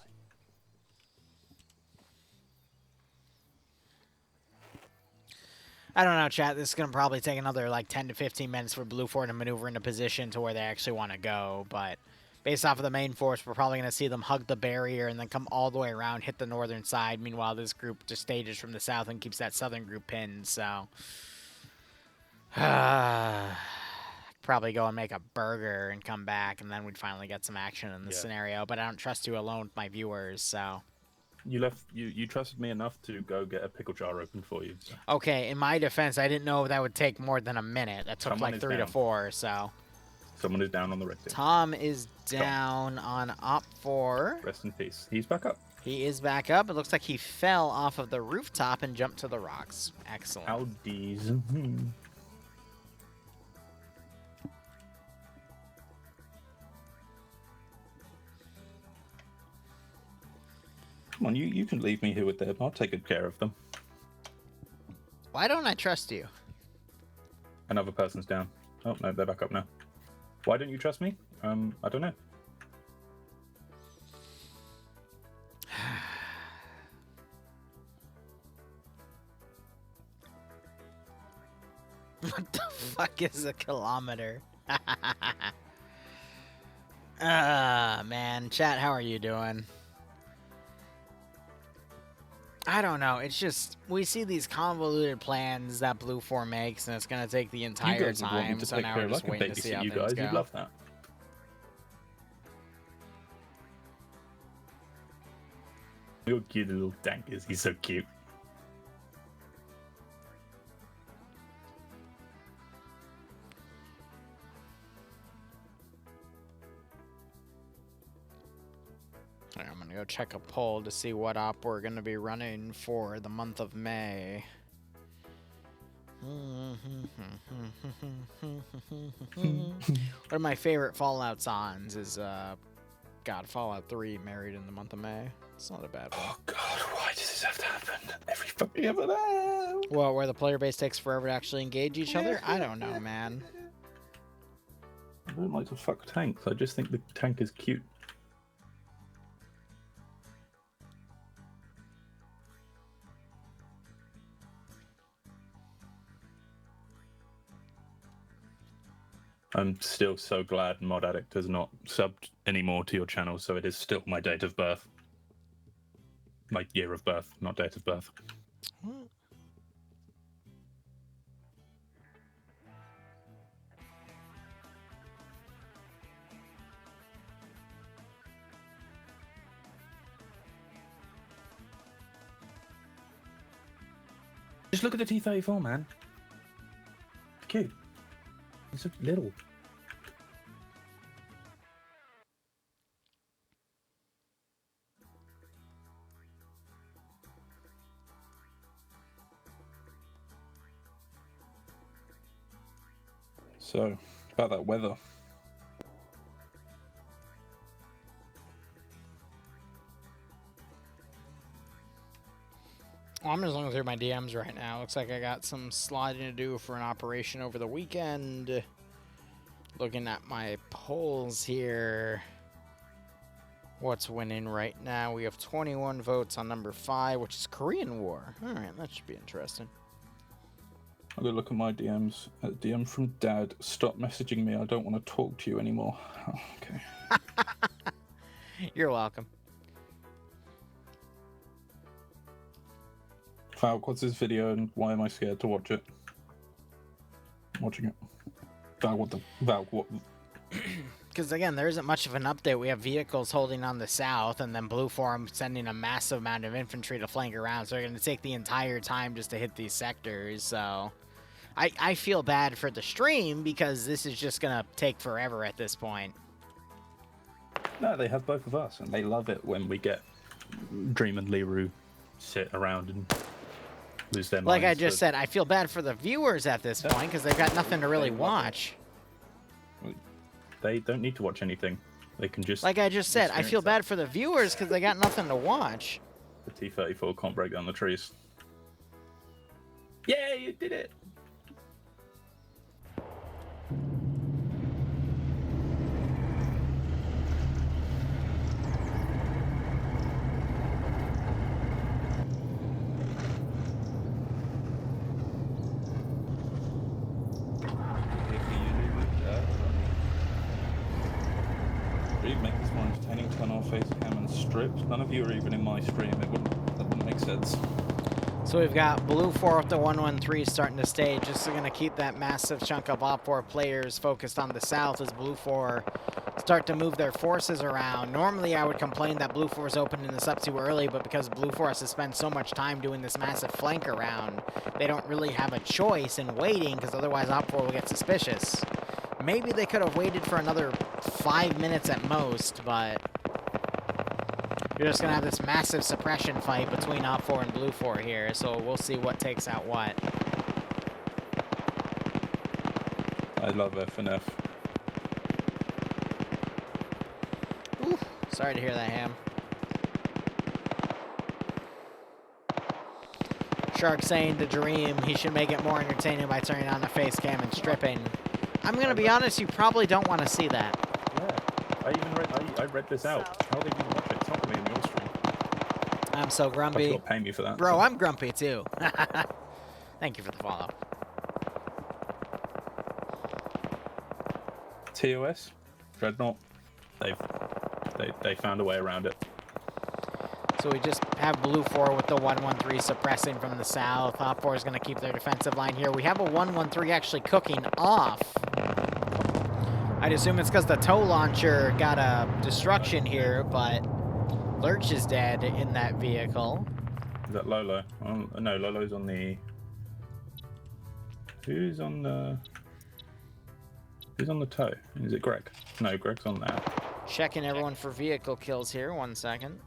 I don't know, chat. This is going to probably take another, like, 10 to 15 minutes for Blue 4 to maneuver into position to where they actually want to go. But based off of the main force, we're probably going to see them hug the barrier and then come all the way around, hit the northern side. Meanwhile, this group just stages from the south and keeps that southern group pinned. So, probably go and make a burger and come back, and then we'd finally get some action in this scenario. But I don't trust you alone with my viewers, so... You trusted me enough to go get a pickle jar open for you. So. Okay, in my defense, I didn't know that would take more than a minute. That took Someone like 3 to 4, so... Someone is down on the red team. Tom is down on Op 4. Rest in peace. He's back up. He is back up. It looks like he fell off of the rooftop and jumped to the rocks. Excellent. Howdies. Come on, you can leave me here with them. I'll take good care of them. Why don't I trust you? Another person's down. Oh, no, they're back up now. Why don't you trust me? I don't know. What the fuck is a kilometer? Man. Chat, how are you doing? I don't know. It's just, we see these convoluted plans that Blue 4 makes, and it's going to take the entire time, so now we're just waiting to see how things go. You'd love that. Your cute little tankers. He's so cute. I'm gonna go check a poll to see what op we're gonna be running for the month of May. One of my favorite Fallout songs is God, Fallout 3 Married in the Month of May. It's not a bad one. Oh God, why does this have to happen every fucking ever now? Well, where the player base takes forever to actually engage each other? I don't know, man. I don't like to fuck tanks. I just think the tank is cute. I'm still so glad Mod Addict has not subbed anymore to your channel, so it is still my date of birth. My year of birth, not date of birth. Just look at the T-34, man. Cute. It's so little. So, about that weather. Well, I'm just looking through my DMs right now. Looks like I got some sliding to do for an operation over the weekend. Looking at my polls here. What's winning right now? We have 21 votes on number 5, which is Korean War. Alright, that should be interesting. I'm going to look at my DMs. A DM from Dad. Stop messaging me. I don't want to talk to you anymore. Oh, okay. You're welcome. Falk, what's this video and why am I scared to watch it? I'm watching it. Falk, what the... Falk, what... Because, again, there isn't much of an update. We have vehicles holding on the south, and then Blue Forum sending a massive amount of infantry to flank around, so they're going to take the entire time just to hit these sectors, so... I feel bad for the stream, because this is just going to take forever at this point. No, they have both of us, and they love it when we get Dream and Liru sit around and lose their minds. Like I just said, I feel bad for the viewers at this point, because they've got nothing to really watch. They don't need to watch anything. They can just... Like I just said, I feel bad for the viewers, because they got nothing to watch. The T-34 can't break down the trees. Yeah, you did it! Make this more entertaining, turn off face cam and strips. None of you are even in my stream. That wouldn't make sense. So we've got Blue 4 with the 113 starting to stage. This is going to keep that massive chunk of Op 4 players focused on the south as Blue 4 start to move their forces around. Normally I would complain that Blue 4 is opening this up too early, but because Blue 4 has to spend so much time doing this massive flank around, they don't really have a choice in waiting, because otherwise Op 4 will get suspicious. Maybe they could have waited for another 5 minutes at most, but you're just going to have this massive suppression fight between Op 4 and Blue 4 here, so we'll see what takes out what. I love FNF. Ooh, sorry to hear that, Ham. Shark saying to Dream he should make it more entertaining by turning on the face cam and stripping. I'm gonna be honest, you probably don't want to see that. Yeah, I read this out. How did you watch it? It's not gonna be in your stream. I'm so grumpy. You'll pay me for that. Bro, I'm grumpy too. Thank you for the follow. TOS, Dreadnought, they found a way around it. So we just have Blue 4 with the 113 suppressing from the south. Op 4 is going to keep their defensive line here. We have a 113 actually cooking off. I'd assume it's because the tow launcher got a destruction here, but Lurch is dead in that vehicle. Is that Lolo? Oh, no, Lolo's on the... Who's on the tow? Is it Greg? No, Greg's on that. Checking everyone for vehicle kills here. 1 second.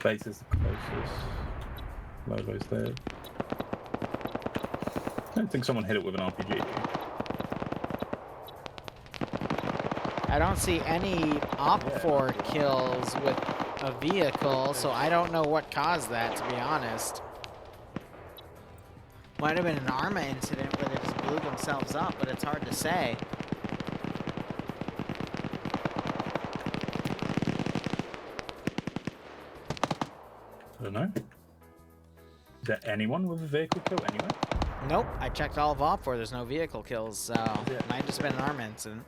Base is the closest. Lolo's there. I don't think someone hit it with an RPG. I don't see any Op 4 kills with a vehicle, so I don't know what caused that, to be honest. Might have been an Arma incident where they just blew themselves up, but it's hard to say. I don't know. Is there anyone with a vehicle kill anywhere? Nope, I checked all of Op 4, there's no vehicle kills, so it might have just been an Arma incident.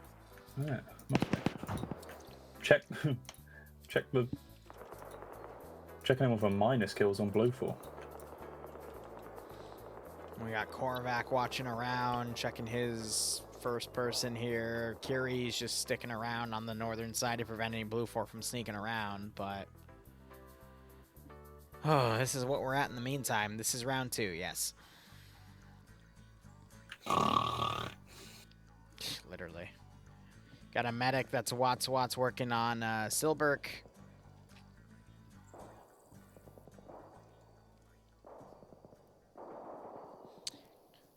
Yeah, must be. Check anyone for minus kills on Blue 4. We got Korvac watching around, checking his first person here. Kiri's just sticking around on the northern side to prevent any Blue 4 from sneaking around, but... Oh, this is what we're at in the meantime. This is round 2, yes. Literally. Got a medic that's Watts working on Silberk.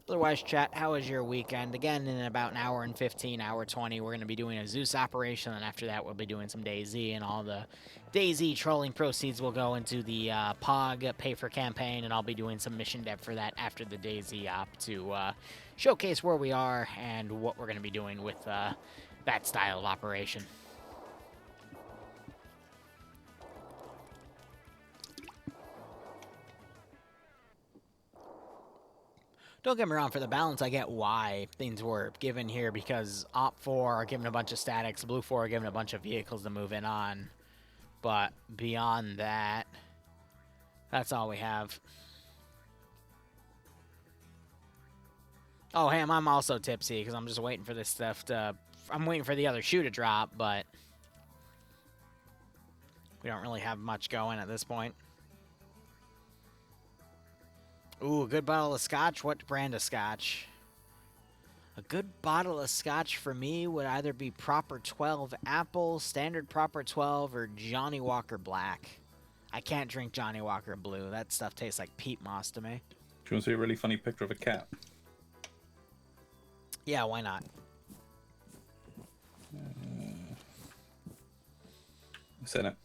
Otherwise, chat, how was your weekend? Again, in about an hour and 15, hour 20, we're going to be doing a Zeus operation, and after that, we'll be doing some DayZ, and all the DayZ trolling proceeds will go into the POG pay-for campaign, and I'll be doing some mission dev for that after the DayZ op to showcase where we are and what we're going to be doing with that style of operation. Don't get me wrong, for the balance, I get why things were given here, because Op 4 are given a bunch of statics, Blue 4 are given a bunch of vehicles to move in on. But beyond that, that's all we have. Oh, Ham, I'm also tipsy, because I'm just waiting for this stuff to... I'm waiting for the other shoe to drop, but... we don't really have much going at this point. Ooh, a good bottle of scotch. What brand of scotch? A good bottle of scotch for me would either be Proper 12 Apple, Standard Proper 12, or Johnny Walker Black. I can't drink Johnny Walker Blue. That stuff tastes like peat moss to me. Do you want to see a really funny picture of a cat? Yeah, why not? Send it.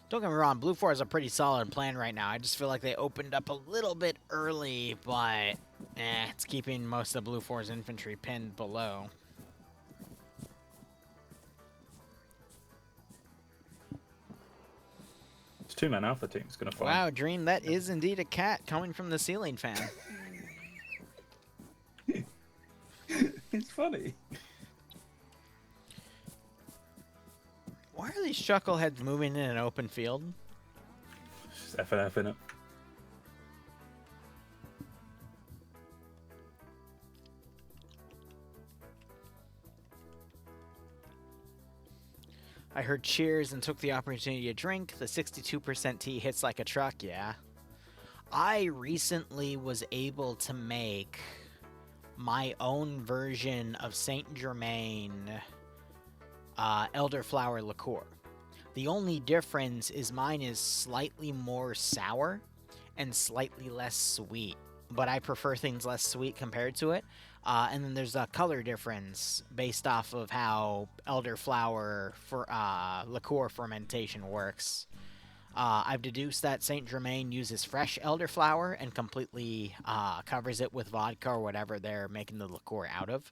Don't get me wrong, Blue 4 is a pretty solid plan right now. I just feel like they opened up a little bit early, but it's keeping most of Blue 4's infantry pinned below. It's two-man alpha team. It's gonna fight. Wow, Dream, that is indeed a cat coming from the ceiling fan. It's funny. Why are these chuckleheads moving in an open field? Just FNF in it. I heard cheers and took the opportunity to drink. The 62% tea hits like a truck, yeah. I recently was able to make my own version of Saint Germain elderflower liqueur. The only difference is mine is slightly more sour and slightly less sweet, but I prefer things less sweet compared to it. And then there's a color difference based off of how elderflower for liqueur fermentation works. I've deduced that Saint Germain uses fresh elderflower and completely covers it with vodka or whatever they're making the liqueur out of.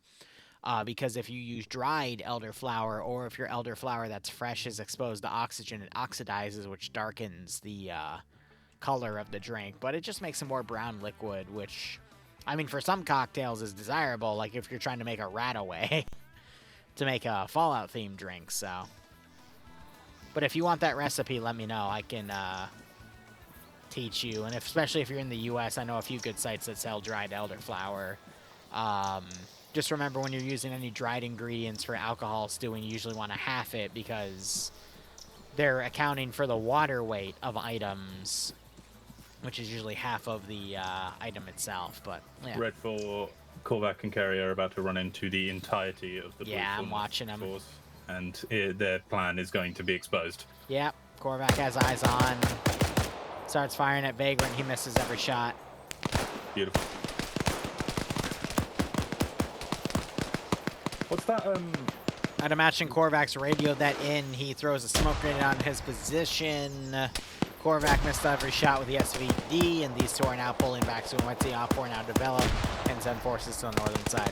Because if you use dried elderflower, or if your elderflower that's fresh is exposed to oxygen, it oxidizes, which darkens the color of the drink. But it just makes a more brown liquid, which, I mean, for some cocktails is desirable, like if you're trying to make a Radaway to make a Fallout-themed drink, so. But if you want that recipe, let me know. I can teach you. And especially if you're in the U.S., I know a few good sites that sell dried elderflower. Just remember, when you're using any dried ingredients for alcohol stewing, you usually want to half it, because they're accounting for the water weight of items, which is usually half of the item itself. But yeah. Red 4, Korvac and Kerry are about to run into the entirety of the Yeah, I'm watching them. Force, and their plan is going to be exposed. Yep, Korvac has eyes on. Starts firing at Vagrant. He misses every shot. Beautiful. What's that? I'd imagine Korvac's radioed that in. He throws a smoke grenade on his position. Korvac missed every shot with the SVD, and these two are now pulling back. So we might see OP4 now develop and send forces to the northern side.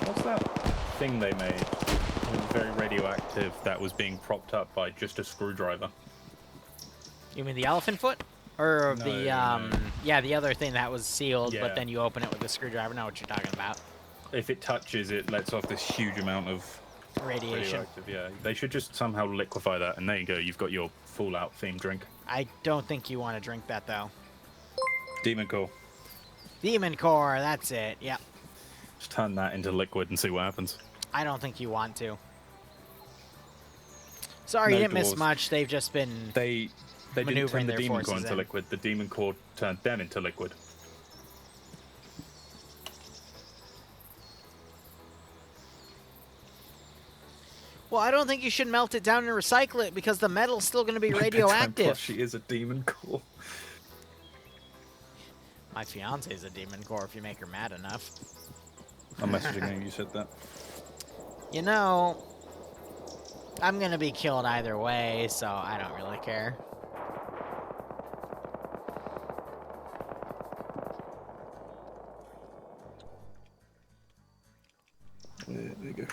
What's that thing they made? It was very radioactive that was being propped up by just a screwdriver. You mean the elephant foot? Or No, the, no. yeah, the other thing that was sealed, Yeah. but then you open it with a screwdriver. I know what you're talking about. If it touches, it lets off this huge amount of Radiation. radioactive. Yeah, they should just somehow liquefy that, and there you go. You've got your Fallout themed drink. I don't think you want to drink that, though. Demon Core. Demon Core, that's it. Yep. Just turn that into liquid and see what happens. I don't think you want to. Sorry, No you didn't miss doors. much. They've just been... They didn't turn Maneuvering the their Demon Core forces into in. liquid. The Demon Core turned them into liquid. Well, I don't think you should melt it down and recycle it, because the metal's still going to be Plus, radioactive. she is a Demon Core. My fiance's a Demon Core if you make her mad enough. I'm messaging you. You said that. You know, I'm going to be killed either way, so I don't really care. There you go.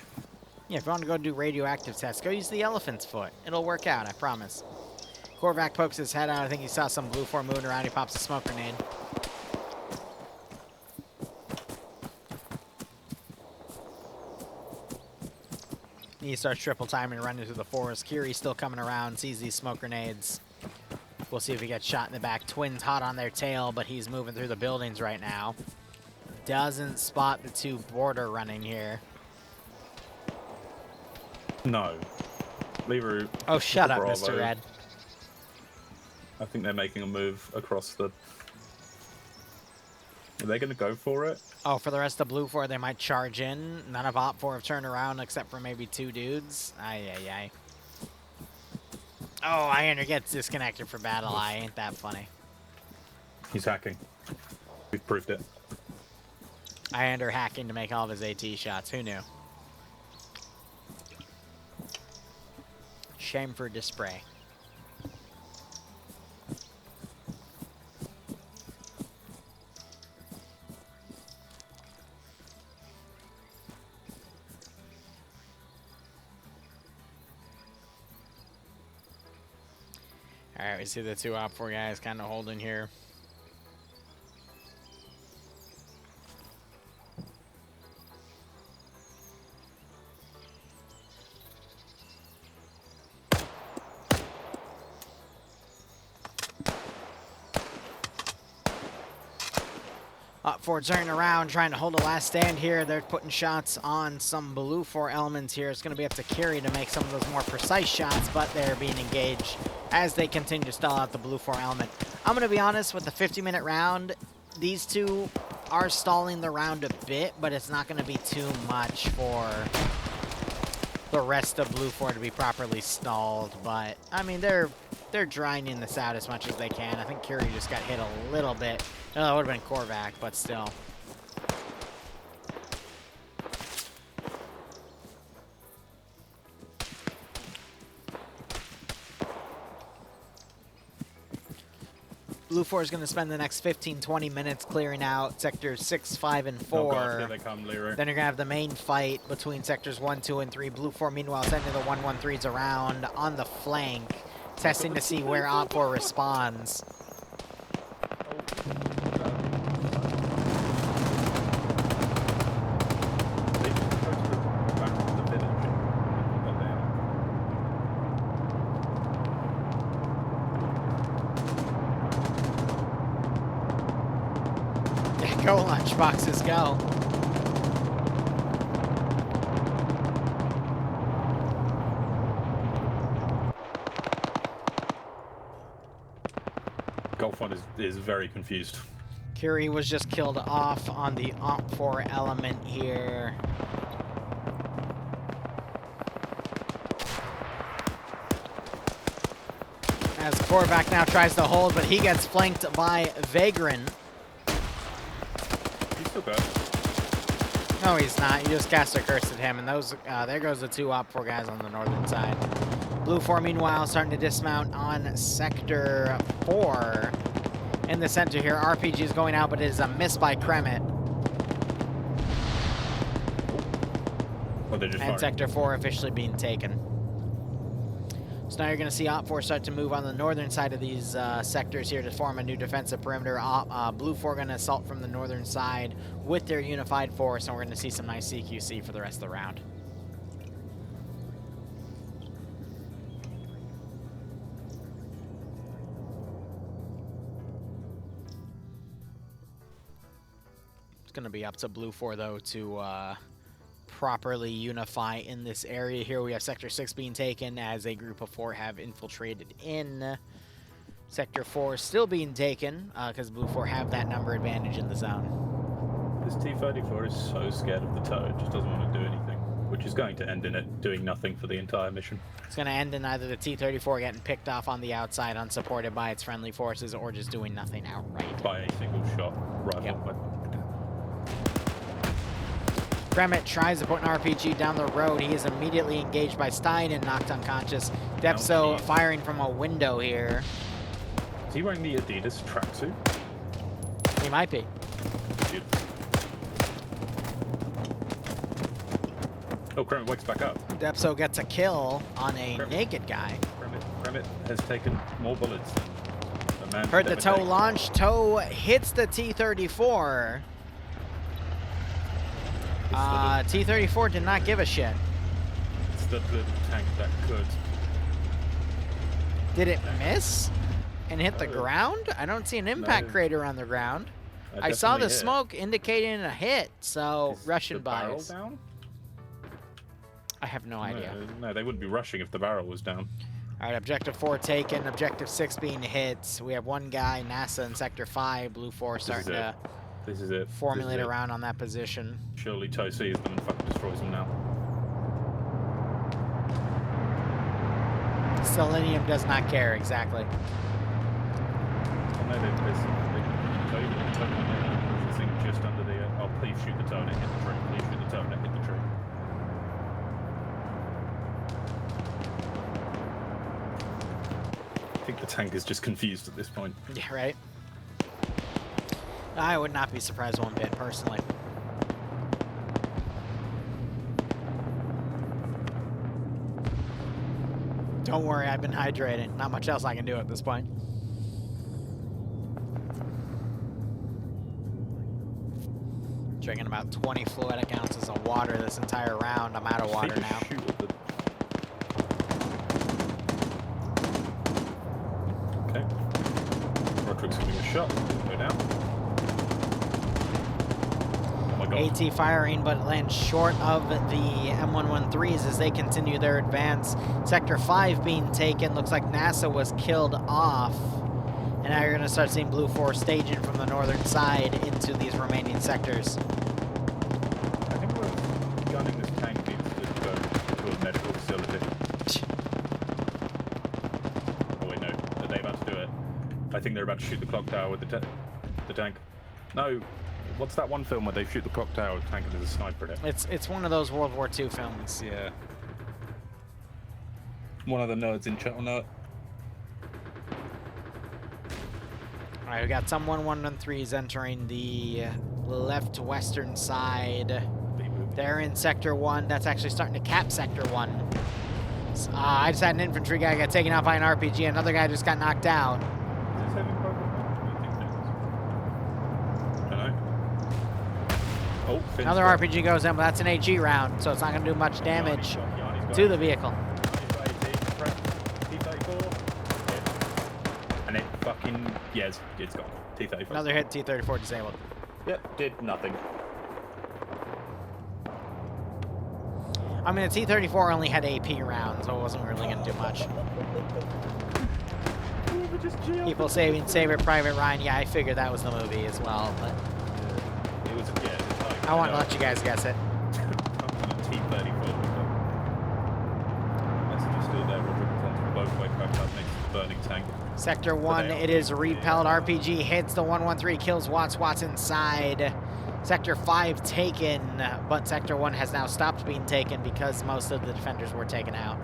Yeah, if you want to go do radioactive tests, go use the elephant's foot. It'll work out, I promise. Korvac pokes his head out. I think he saw some blue 4 moving around. He pops a smoke grenade. He starts triple timing and running through the forest. Kiri's still coming around, sees these smoke grenades. We'll see if he gets shot in the back. Twins hot on their tail, but he's moving through the buildings right now. Doesn't spot the two border running here. No. Liru. Oh, shut up, Bravo. Mr. Red. I think they're making a move across the... Are they going to go for it? Oh, for the rest of Blue 4, they might charge in. None of Op 4 have turned around except for maybe 2 dudes. Ay, ay, ay. Oh, Ironer gets disconnected for Battle Eye. Ain't that funny? He's hacking. We've proved it. Ironer hacking to make all of his AT shots. Who knew? Shame for display. Alright, we see the two Op 4 guys kind of holding here. Op 4 turning around, trying to hold a last stand here. They're putting shots on some Blue 4 elements here. It's going to be up to Kiri to make some of those more precise shots, but they're being engaged as they continue to stall out the Blue 4 element. I'm going to be honest, with the 50-minute round, these two are stalling the round a bit, but it's not going to be too much for the rest of Blue 4 to be properly stalled. But, I mean, they're drying this out as much as they can. I think Kiri just got hit a little bit. No, that would have been Korvac, but still. Blue 4 is going to spend the next 15-20 minutes clearing out sectors 6, 5, and 4. Oh god, here they come, Liru. Then you're going to have the main fight between sectors 1, 2, and 3. Blue 4, meanwhile, sending the 113s around on the flank, testing to see where Op 4 responds. Go, lunchboxes, go. Golf 1 is very confused. Curie was just killed off on the Op 4 element here. As Korvac now tries to hold, but he gets flanked by Vagrant. Still good. No, he's not. You just cast a curse at him, and those there goes the 2 Op 4 guys on the northern side. Blue 4, meanwhile, starting to dismount on Sector 4. In the center here, RPG is going out, but it is a miss by Kremet. Oh, they're just And firing. Sector 4 officially being taken. So now you're going to see Op 4 start to move on the northern side of these sectors here to form a new defensive perimeter. Blue 4 going to assault from the northern side with their unified force, and we're going to see some nice CQC for the rest of the round. It's going to be up to Blue 4, though, to properly unify in this area here. We have Sector 6 being taken as a group of 4 have infiltrated in. Sector 4 still being taken because Blue 4 have that number advantage in the zone. This T-34 is so scared of the tow, it just doesn't want to do anything, which is going to end in it doing nothing for the entire mission. It's going to end in either the T-34 getting picked off on the outside unsupported by its friendly forces or just doing nothing outright. By a single shot rifle Yep. weapon. Kremet tries to put an RPG down the road. He is immediately engaged by Stein and knocked unconscious. Depso firing from a window here. Is he wearing the Adidas tracksuit? He might be. Dude. Oh, Kremet wakes back up. Depso gets a kill on a naked guy. Kremet has taken more bullets than a man. Heard should the ever tow take. launch. Tow hits the T-34. T-34 did not give a shit. It's the little tank that could. Did it miss and hit the No. ground? I don't see an impact No. crater on the ground. That I saw the definitely hit. smoke indicating a hit, so Is Russian the barrel bias. down? I have no idea. No, they wouldn't be rushing if the barrel was down. All right, Objective 4 taken. Objective 6 being hit. We have one guy, NASA, in Sector 5. Blue 4 starting to This is it. formulate This is it. around on that position. Surely Tow sees them and fucking destroys them now. Selenium does not care, exactly. Oh no, there's this thing just under the. Oh, please shoot the tow and it hit the tree. Please shoot the tow and it hit the tree. I think the tank is just confused at this point. Yeah, right? I would not be surprised one bit, personally. Don't worry, I've been hydrating. Not much else I can do at this point. Drinking about 20 fluidic ounces of water this entire round. I'm out of water They just now. shoot at the... Okay. Roderick's giving a shot. Go down. Oh my god. AT firing, but it lands short of the M113s as they continue their advance. Sector 5 being taken. Looks like NASA was killed off. And now you're going to start seeing Blue 4 staging from the northern side into these remaining sectors. I think we're gunning this tank needs to go to a medical facility. Oh wait, no. Are they about to do it? I think they're about to shoot the clock tower with the tank. No. What's that one film where they shoot the clock tower with the tank and there's a sniper in it? It's one of those World War II films. Yeah. One of the nerds in chat will know it. Alright, we got some 113s entering the left western side. They're in Sector 1. That's actually starting to cap Sector 1. I just had an infantry guy get taken out by an RPG. Another guy just got knocked down. Oh, another RPG goes in, but that's an AG round, so it's not going to do much damage to the vehicle. And it fucking, yeah, it's gone. T-34. Another hit, T-34 disabled. Yep, did nothing. I mean, the T-34 only had AP rounds, so it wasn't really going to do much. People saying Save It Private Ryan. Yeah, I figured that was the movie as well, but it was, yeah, like, I want to let you guys guess it. T-34. That's just still there. Both way cracked up next to the burning tank. Sector 1, it is repelled. RPG hits the 113, kills Watts. Watts inside. Sector 5 taken, but Sector 1 has now stopped being taken because most of the defenders were taken out.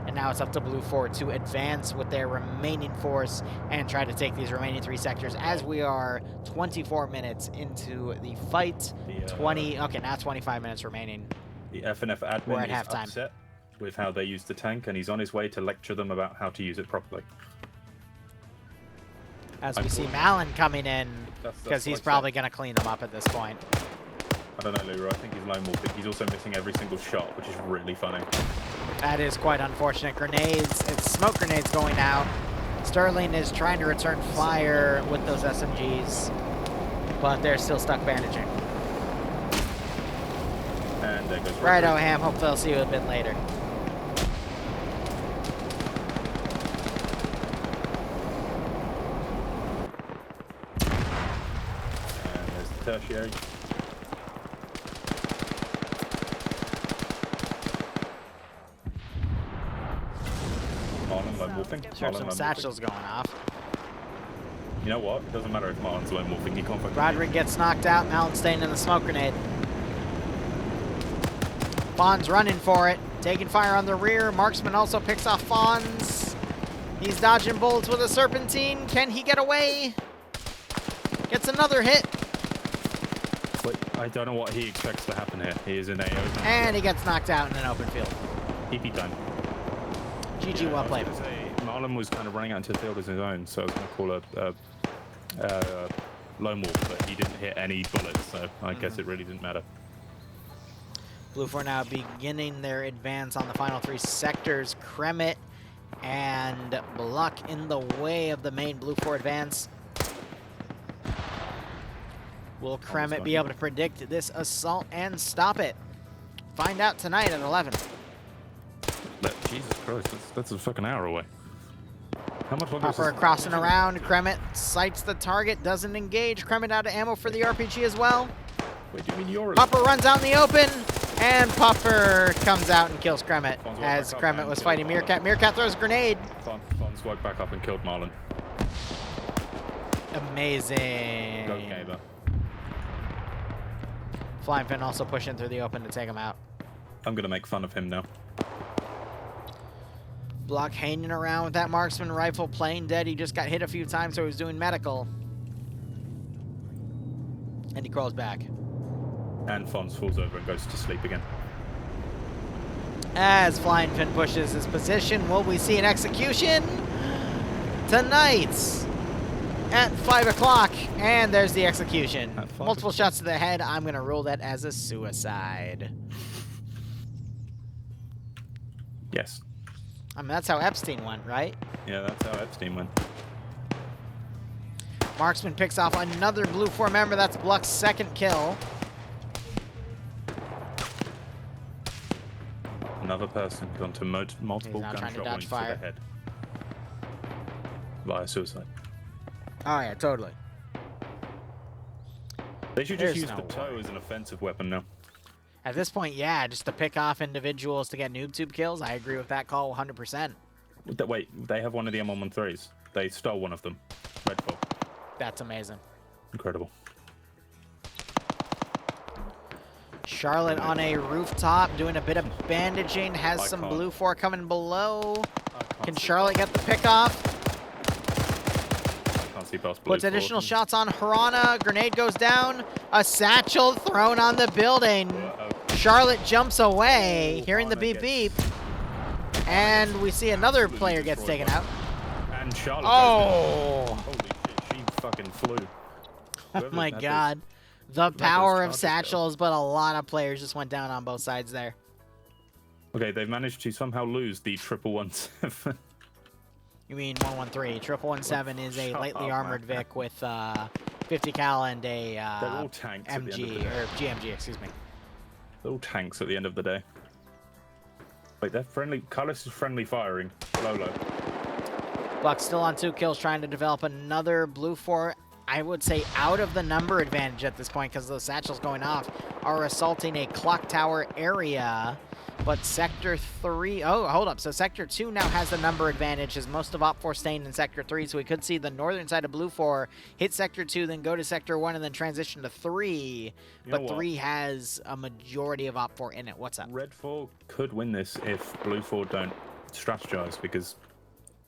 And now it's up to Blue 4 to advance with their remaining force and try to take these remaining 3 sectors as we are 24 minutes into the fight. Okay, now 25 minutes remaining. The FNF admin We're at is halftime. upset with how they use the tank, and he's on his way to lecture them about how to use it properly. As we see Malin coming in, That's because he's what I probably said. going to clean them up at this point. I don't know, Liru. I think he's lone wolfing. He's also missing every single shot, which is really funny. That is quite unfortunate. Grenades, it's smoke grenades going out. Sterling is trying to return fire with those SMGs, but they're still stuck bandaging. And there goes Right, Ham. Hope they'll see you a bit later. And there's the tertiary. Marlon lone wolfing. Sure, some satchels going off. You know what? It doesn't matter if Marlon's lone wolfing. He can't fucking. Roderick gets knocked out. Malin staying in the smoke grenade. Fawn's running for it. Taking fire on the rear. Marksman also picks off Fawns. He's dodging bullets with a serpentine. Can he get away? Gets another hit. But I don't know what he expects to happen here. He is in a open. And he gets knocked out in an open field. PP time. GG, well played. Marlon was kind of running out into the field as his own, so I was going to call a lone wolf, but he didn't hit any bullets, so I guess it really didn't matter. Blue 4 now beginning their advance on the final 3 sectors. Kremet and Block in the way of the main Blue 4 advance. Will Kremet be able to predict this assault and stop it? Find out tonight at 11. But Jesus Christ, that's a fucking hour away. How much longer? Popper crossing around. Kremet sights the target, doesn't engage. Kremet out of ammo for the RPG as well. Wait, do you mean you're? Popper runs out in the open, and Popper comes out and kills Kremet as Kremet was fighting Meerkat. Meerkat throws a grenade. Fons woke back up and killed Marlon. Amazing. Go Gaber. Flying Fin also pushing through the open to take him out. I'm gonna make fun of him now. Block hanging around with that marksman rifle, playing dead. He just got hit a few times, so he was doing medical. And he crawls back. And Fons falls over and goes to sleep again. As Flying Fin pushes his position, will we see an execution? Tonight at 5 o'clock. And there's the execution. Multiple shots to the head. I'm going to rule that as a suicide. Yes. I mean, that's how Epstein went, right? Yeah, that's how Epstein went. Marksman picks off another Blue 4 member. That's Bluck's second kill. Another person gone to multiple gunshot wounds to the head. Via suicide. Oh, yeah, totally. They should just use the tow as an offensive weapon now. At this point, yeah, just to pick off individuals to get noob tube kills. I agree with that call 100%. Wait, they have one of the M113s. They stole one of them. Redfall. That's amazing. Incredible. Charlotte on a rooftop doing a bit of bandaging. Has some Blue 4 coming below. Can Charlotte get the pick off? can't see past blue. Puts additional shots on Harana. Grenade goes down. A satchel thrown on the building. Charlotte jumps away, hearing the beep beep. And we see another player gets taken out. And Charlotte. Oh! Holy shit, she fucking flew. Oh my god. The power of satchels, but a lot of players just went down on both sides there. Okay, they've managed to somehow lose the 117. You mean 113. 117 is a lightly armored Vic with 50 cal and a They're all tanks at the end of the MG, day. or GMG, excuse me. They're all tanks at the end of the day. Wait, they're friendly. Carlos is friendly firing. Low. Buck still on 2 kills, trying to develop another blue 4. I would say out of the number advantage at this point because those satchels going off are assaulting a clock tower area. But Sector 3... Oh, hold up. So Sector 2 now has the number advantage as most of Op 4 staying in Sector 3. So we could see the northern side of Blue 4 hit Sector 2, then go to Sector 1, and then transition to 3. But 3 has a majority of Op 4 in it. What's up? Red 4 could win this if Blue 4 don't strategize because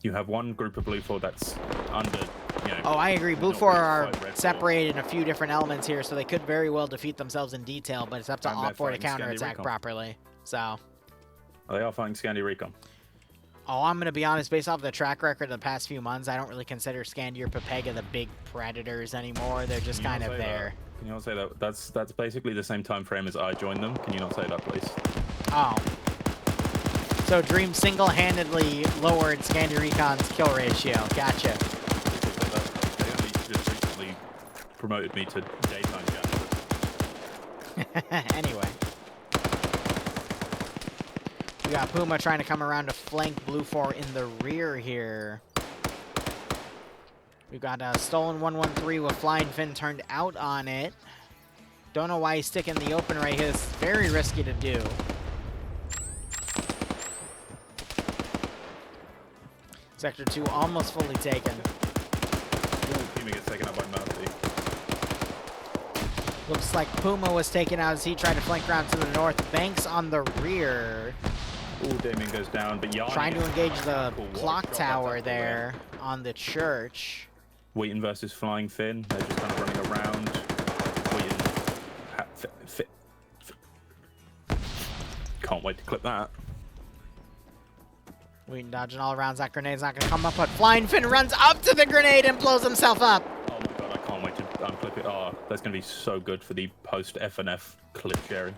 you have one group of Blue 4 that's under, you know... Oh, I agree. Blue not 4 really are fight Red 4. separated in a few different elements here, so they could very well defeat themselves in detail, but it's up to And they're Op 4 to fighting Scandi counterattack Recon. properly. So... They are fighting Scandi Recon. Oh, I'm going to be honest, based off the track record of the past few months, I don't really consider Scandi or Pepega the big predators anymore. They're just kind of there. Can you not say that? That's basically the same time frame as I joined them. Can you not say that, please? Oh. So Dream single-handedly lowered Scandi Recon's kill ratio. Gotcha. They only just recently promoted me to daytime janitor. Anyway. We got Puma trying to come around to flank Blue 4 in the rear here. We've got a stolen 113 with Flying Fin turned out on it. Don't know why he's sticking the open right here. This is very risky to do. Sector 2 almost fully taken. Puma gets taken out by Murphy. Looks like Puma was taken out as he tried to flank around to the north. Banks on the rear. Oh, Damien goes down, but Yanni Trying to engage the Cool. clock Shot tower back there on the church. Wheaton versus Flying Fin. They're just kind of running around. Wheaton. Can't wait to clip that. Wheaton dodging all around. That grenade's not going to come up, but Flying Fin runs up to the grenade and blows himself up. Oh my god, I can't wait to unclip it. Oh, that's going to be so good for the post-FNF clip sharing.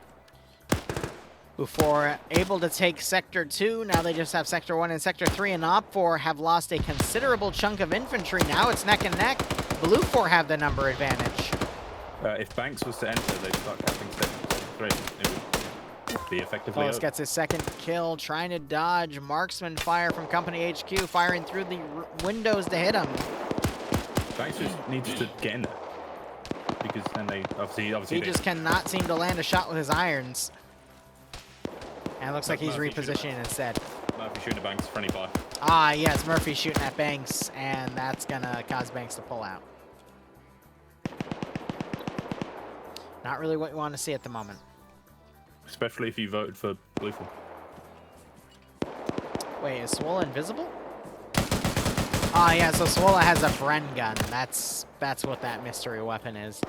Before able to take Sector 2, now they just have Sector 1 and Sector 3, and Op 4 have lost a considerable chunk of infantry. Now it's neck and neck. Blue 4 have the number advantage. If Banks was to enter, they'd start capping Sector 3. It would be effectively Close over. gets his second kill, trying to dodge marksman fire from Company HQ, firing through the windows to hit him. Banks just needs to get in there. Because then they obviously He just cannot seem to land a shot with his irons. And it looks like he's Murphy shooting repositioning instead. Murphy shooting at Banks, friendly fire. Ah, yes, Murphy shooting at Banks, and that's gonna cause Banks to pull out. Not really what you want to see at the moment. Especially if you voted for Blue 4. Wait, is Swola invisible? Ah, yeah, so Swola has a Bren gun. That's what that mystery weapon is.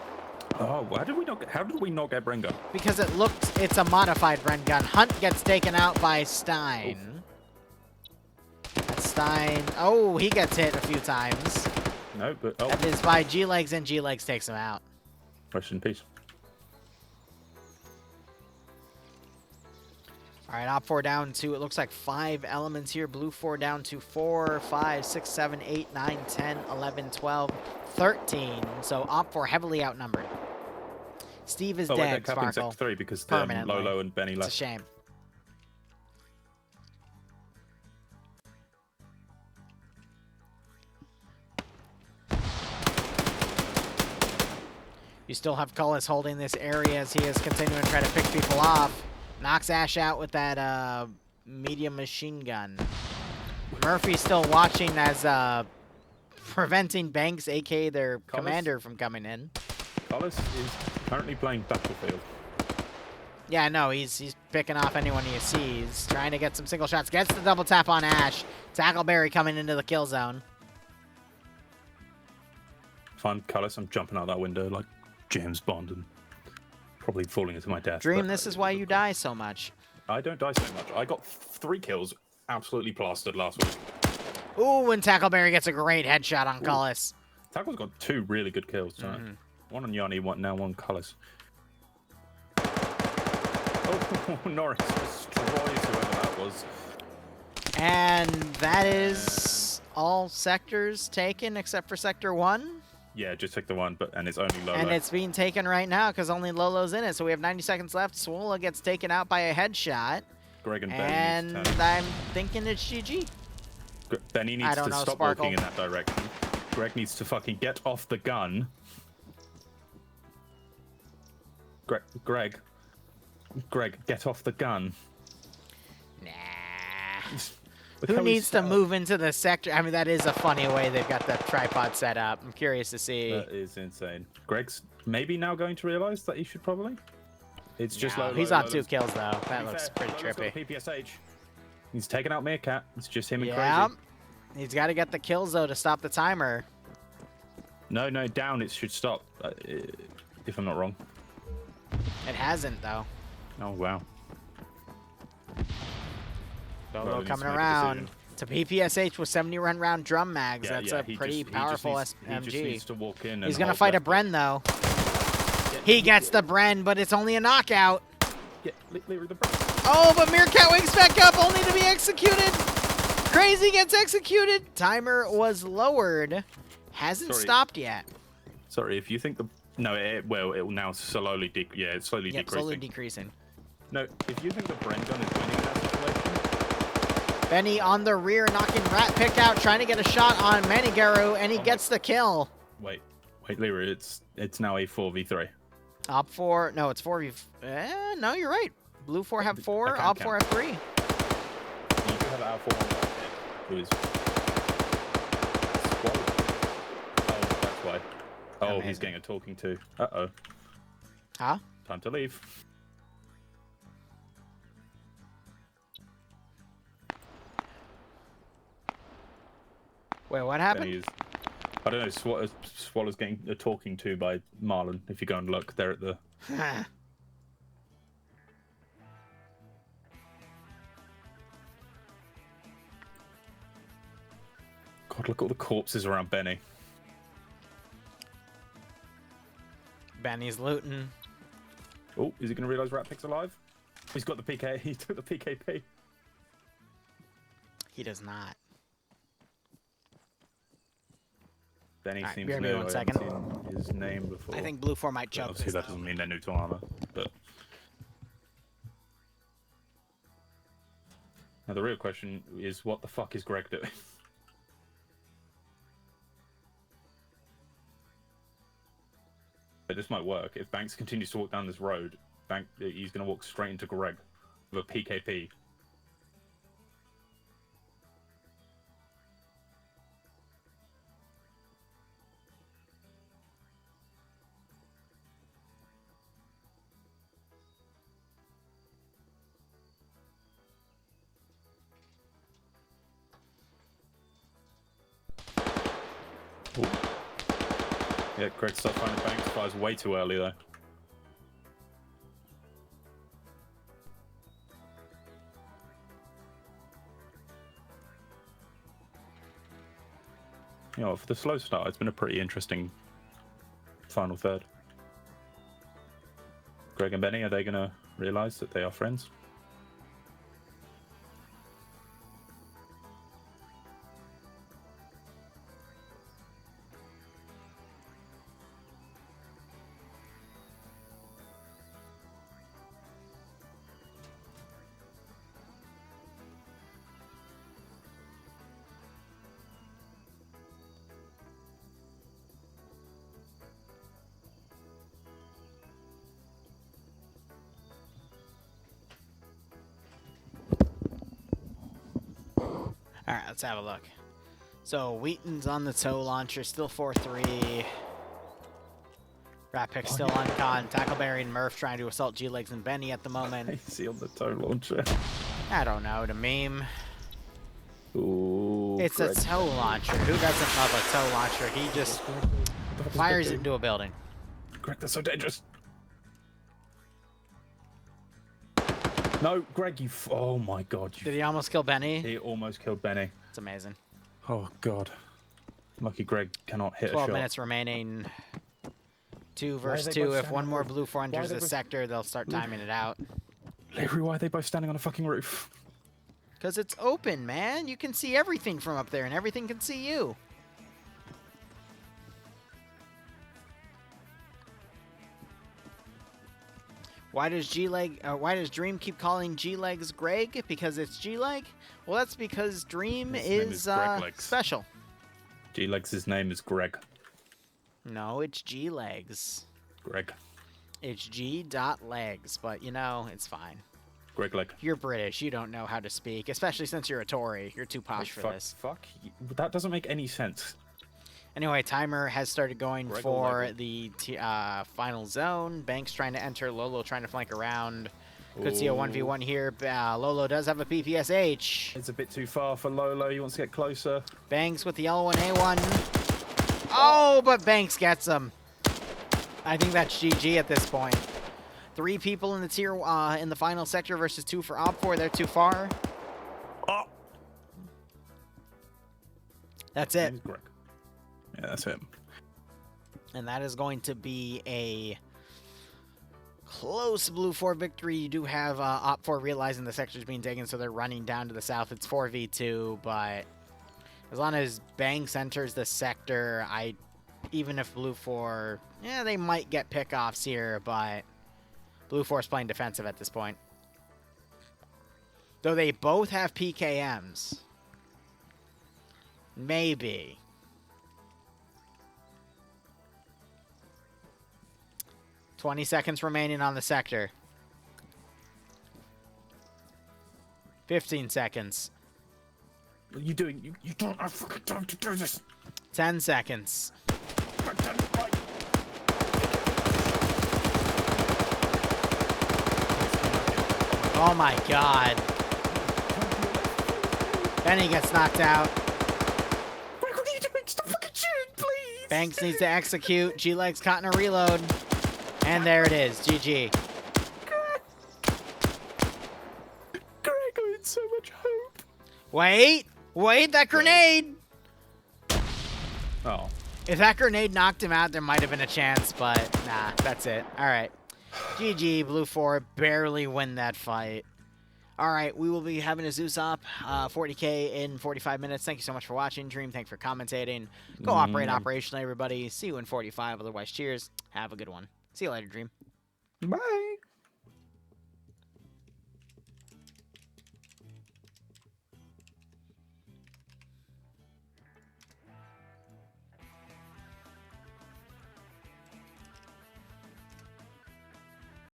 Oh, how did we not get Brenga? Because it's a modified Bren gun. Hunt gets taken out by Stein. That's Stein. Oh, he gets hit a few times. No, but That is by G-Legs, and G-Legs takes him out. Rest in peace. All right, Op 4 down to, it looks like 5 elements here. Blue 4 down to 4, 5, 6, 7, 8, 9, 10, 11, 12, 13. So Op 4 heavily outnumbered. Steve is Wait, they're dead, capping Sparkle. Sector 3 because Permanently. Lolo and Benny It's left. a shame. You still have Cullis holding this area as he is continuing to try to pick people off. Knocks Ash out with that medium machine gun. Murphy's still watching as preventing Banks, aka their commander, from coming in. Carlos is currently playing Battlefield. Yeah, no, he's picking off anyone he sees. Trying to get some single shots. Gets the double tap on Ash. Tackleberry coming into the kill zone. Fine, Cullis, I'm jumping out that window like James Bond and probably falling into my death. Dream, this is why you die so much. I don't die so much. I got 3 kills, absolutely plastered last week. Ooh, and Tackleberry gets a great headshot on Cullis. Tackle's got 2 really good kills tonight. One on Yanni, one Cullis. Oh, Norris destroys whoever that was. And that is all sectors taken except for Sector 1. Yeah, just take the one, and it's only Lolo. And it's being taken right now because only Lolo's in it. So we have 90 seconds left. Swola gets taken out by a headshot. Greg and Benny. And I'm thinking it's GG. Benny needs to stop walking in that direction. Greg needs to fucking get off the gun. Greg, get off the gun. Nah. Who needs to move into the sector? I mean, that is a funny way they've got the tripod set up. I'm curious to see. That is insane. Greg's maybe now going to realize that he should probably. It's just no, he's on 2 kills though. That looks pretty trippy. PPSH. He's taken out Meerkat. It's just him and Crazy. He's got to get the kills though to stop the timer. No, down. It should stop. If I'm not wrong. It hasn't though. Oh wow. Lolo coming around to PPSH with 70 round drum mags. That's a pretty powerful SMG. He just needs to walk in. He's gonna fight a Bren though. He gets the Bren, but it's only a knockout. Oh, but Meerkat wakes back up, only to be executed. Crazy gets executed. Timer was lowered. Hasn't stopped yet. Sorry, if you think the it will now slowly it's slowly decreasing. Slowly decreasing. No, if you think the Bren gun is winning that situation. Benny on the rear, knocking Rat Pick out, trying to get a shot on Manigaru, and he gets the kill. Wait, Liru, it's now a 4v3. Op 4, no, it's 4v. No, you're right. Blue 4 have 4, Op 4 have 3. You do have Al 4 on who is Squall. Oh, that's why. Oh, amazing. He's getting a talking to. Uh-oh. Huh? Time to leave. Wait, what happened? I don't know. Swallow's getting a talking to by Marlon. If you go and look, they're at the. God, look at all the corpses around Benny. Benny's looting. Oh, is he going to realize Ratpick's alive? He's got the PK. He took the PKP. He does not. Benny seems new. Give me 1 second. I haven't seen his name before. I think Blue 4 might choke. Obviously, that doesn't mean they're new to armor, but. Now the real question is, what the fuck is Greg doing? But this might work. If Banks continues to walk down this road, he's going to walk straight into Greg with a PKP. Ooh. Yeah, Greg stopped finding Banks. Fires way too early though. You know, for the slow start, it's been a pretty interesting final third. Greg and Benny, are they going to realise that they are friends? Alright, let's have a look. So, Wheaton's on the tow launcher, still 4-3. Ratpick still on con. Tackleberry and Murph trying to assault G-Legs and Benny at the moment. Is he on the tow launcher? I don't know, to meme. Ooh, it's Greg. A tow launcher. Who doesn't love a tow launcher? He just... Fires into a building. Greg, that's so dangerous. No, Greg, you. Oh my God. Did he almost kill Benny? He almost killed Benny. It's amazing. Oh God. Lucky Greg cannot hit a 12 shot. minutes remaining. 2 versus 2. If one more blue 4 enters the sector, they'll start timing it out. Liru, why are they both standing on a fucking roof? Because it's open, man. You can see everything from up there, and everything can see you. Why does why does Dream keep calling G-Legs Greg? Because it's G-Leg? Well, that's because Dream is special. G-Legs' name is Greg. No, it's G-Legs. Greg. It's G.legs, but you know, it's fine. Greg Leg. You're British. You don't know how to speak, especially since you're a Tory. You're too posh for this. Fuck. That doesn't make any sense. Anyway, timer has started going for the final zone. Banks trying to enter. Lolo trying to flank around. Could see a 1v1 here. Lolo does have a PPSH. It's a bit too far for Lolo. He wants to get closer. Banks with the L1A1. Oh, but Banks gets him. I think that's GG at this point. 3 people in the tier in the final sector versus 2 for Op4. They're too far. Oh. That's it. Yeah, that's it. And that is going to be a close blue 4 victory. You do have Op4 realizing the sector's being taken, so they're running down to the south. It's 4v2, but as long as Banks enters the sector, even if blue 4, yeah, they might get pickoffs here, but blue 4's playing defensive at this point. Though they both have PKMs. Maybe. $20 seconds remaining on the sector. 15 seconds. What are you doing? You don't have fucking time to do this. 10 seconds. Oh my God. Benny gets knocked out. What are you doing? Stop fucking shooting, please. Banks needs to execute. G-Legs caught in a reload. And there it is. GG. Greg, I had so much hope. Wait. Wait, that grenade. Oh. If that grenade knocked him out, there might have been a chance, but nah, that's it. All right. GG, blue 4 barely win that fight. All right, we will be having a Zeus op 40K in 45 minutes. Thank you so much for watching. Dream, thanks for commentating. Go operate operationally, everybody. See you in 45. Otherwise, cheers. Have a good one. See you later, Dream. Bye.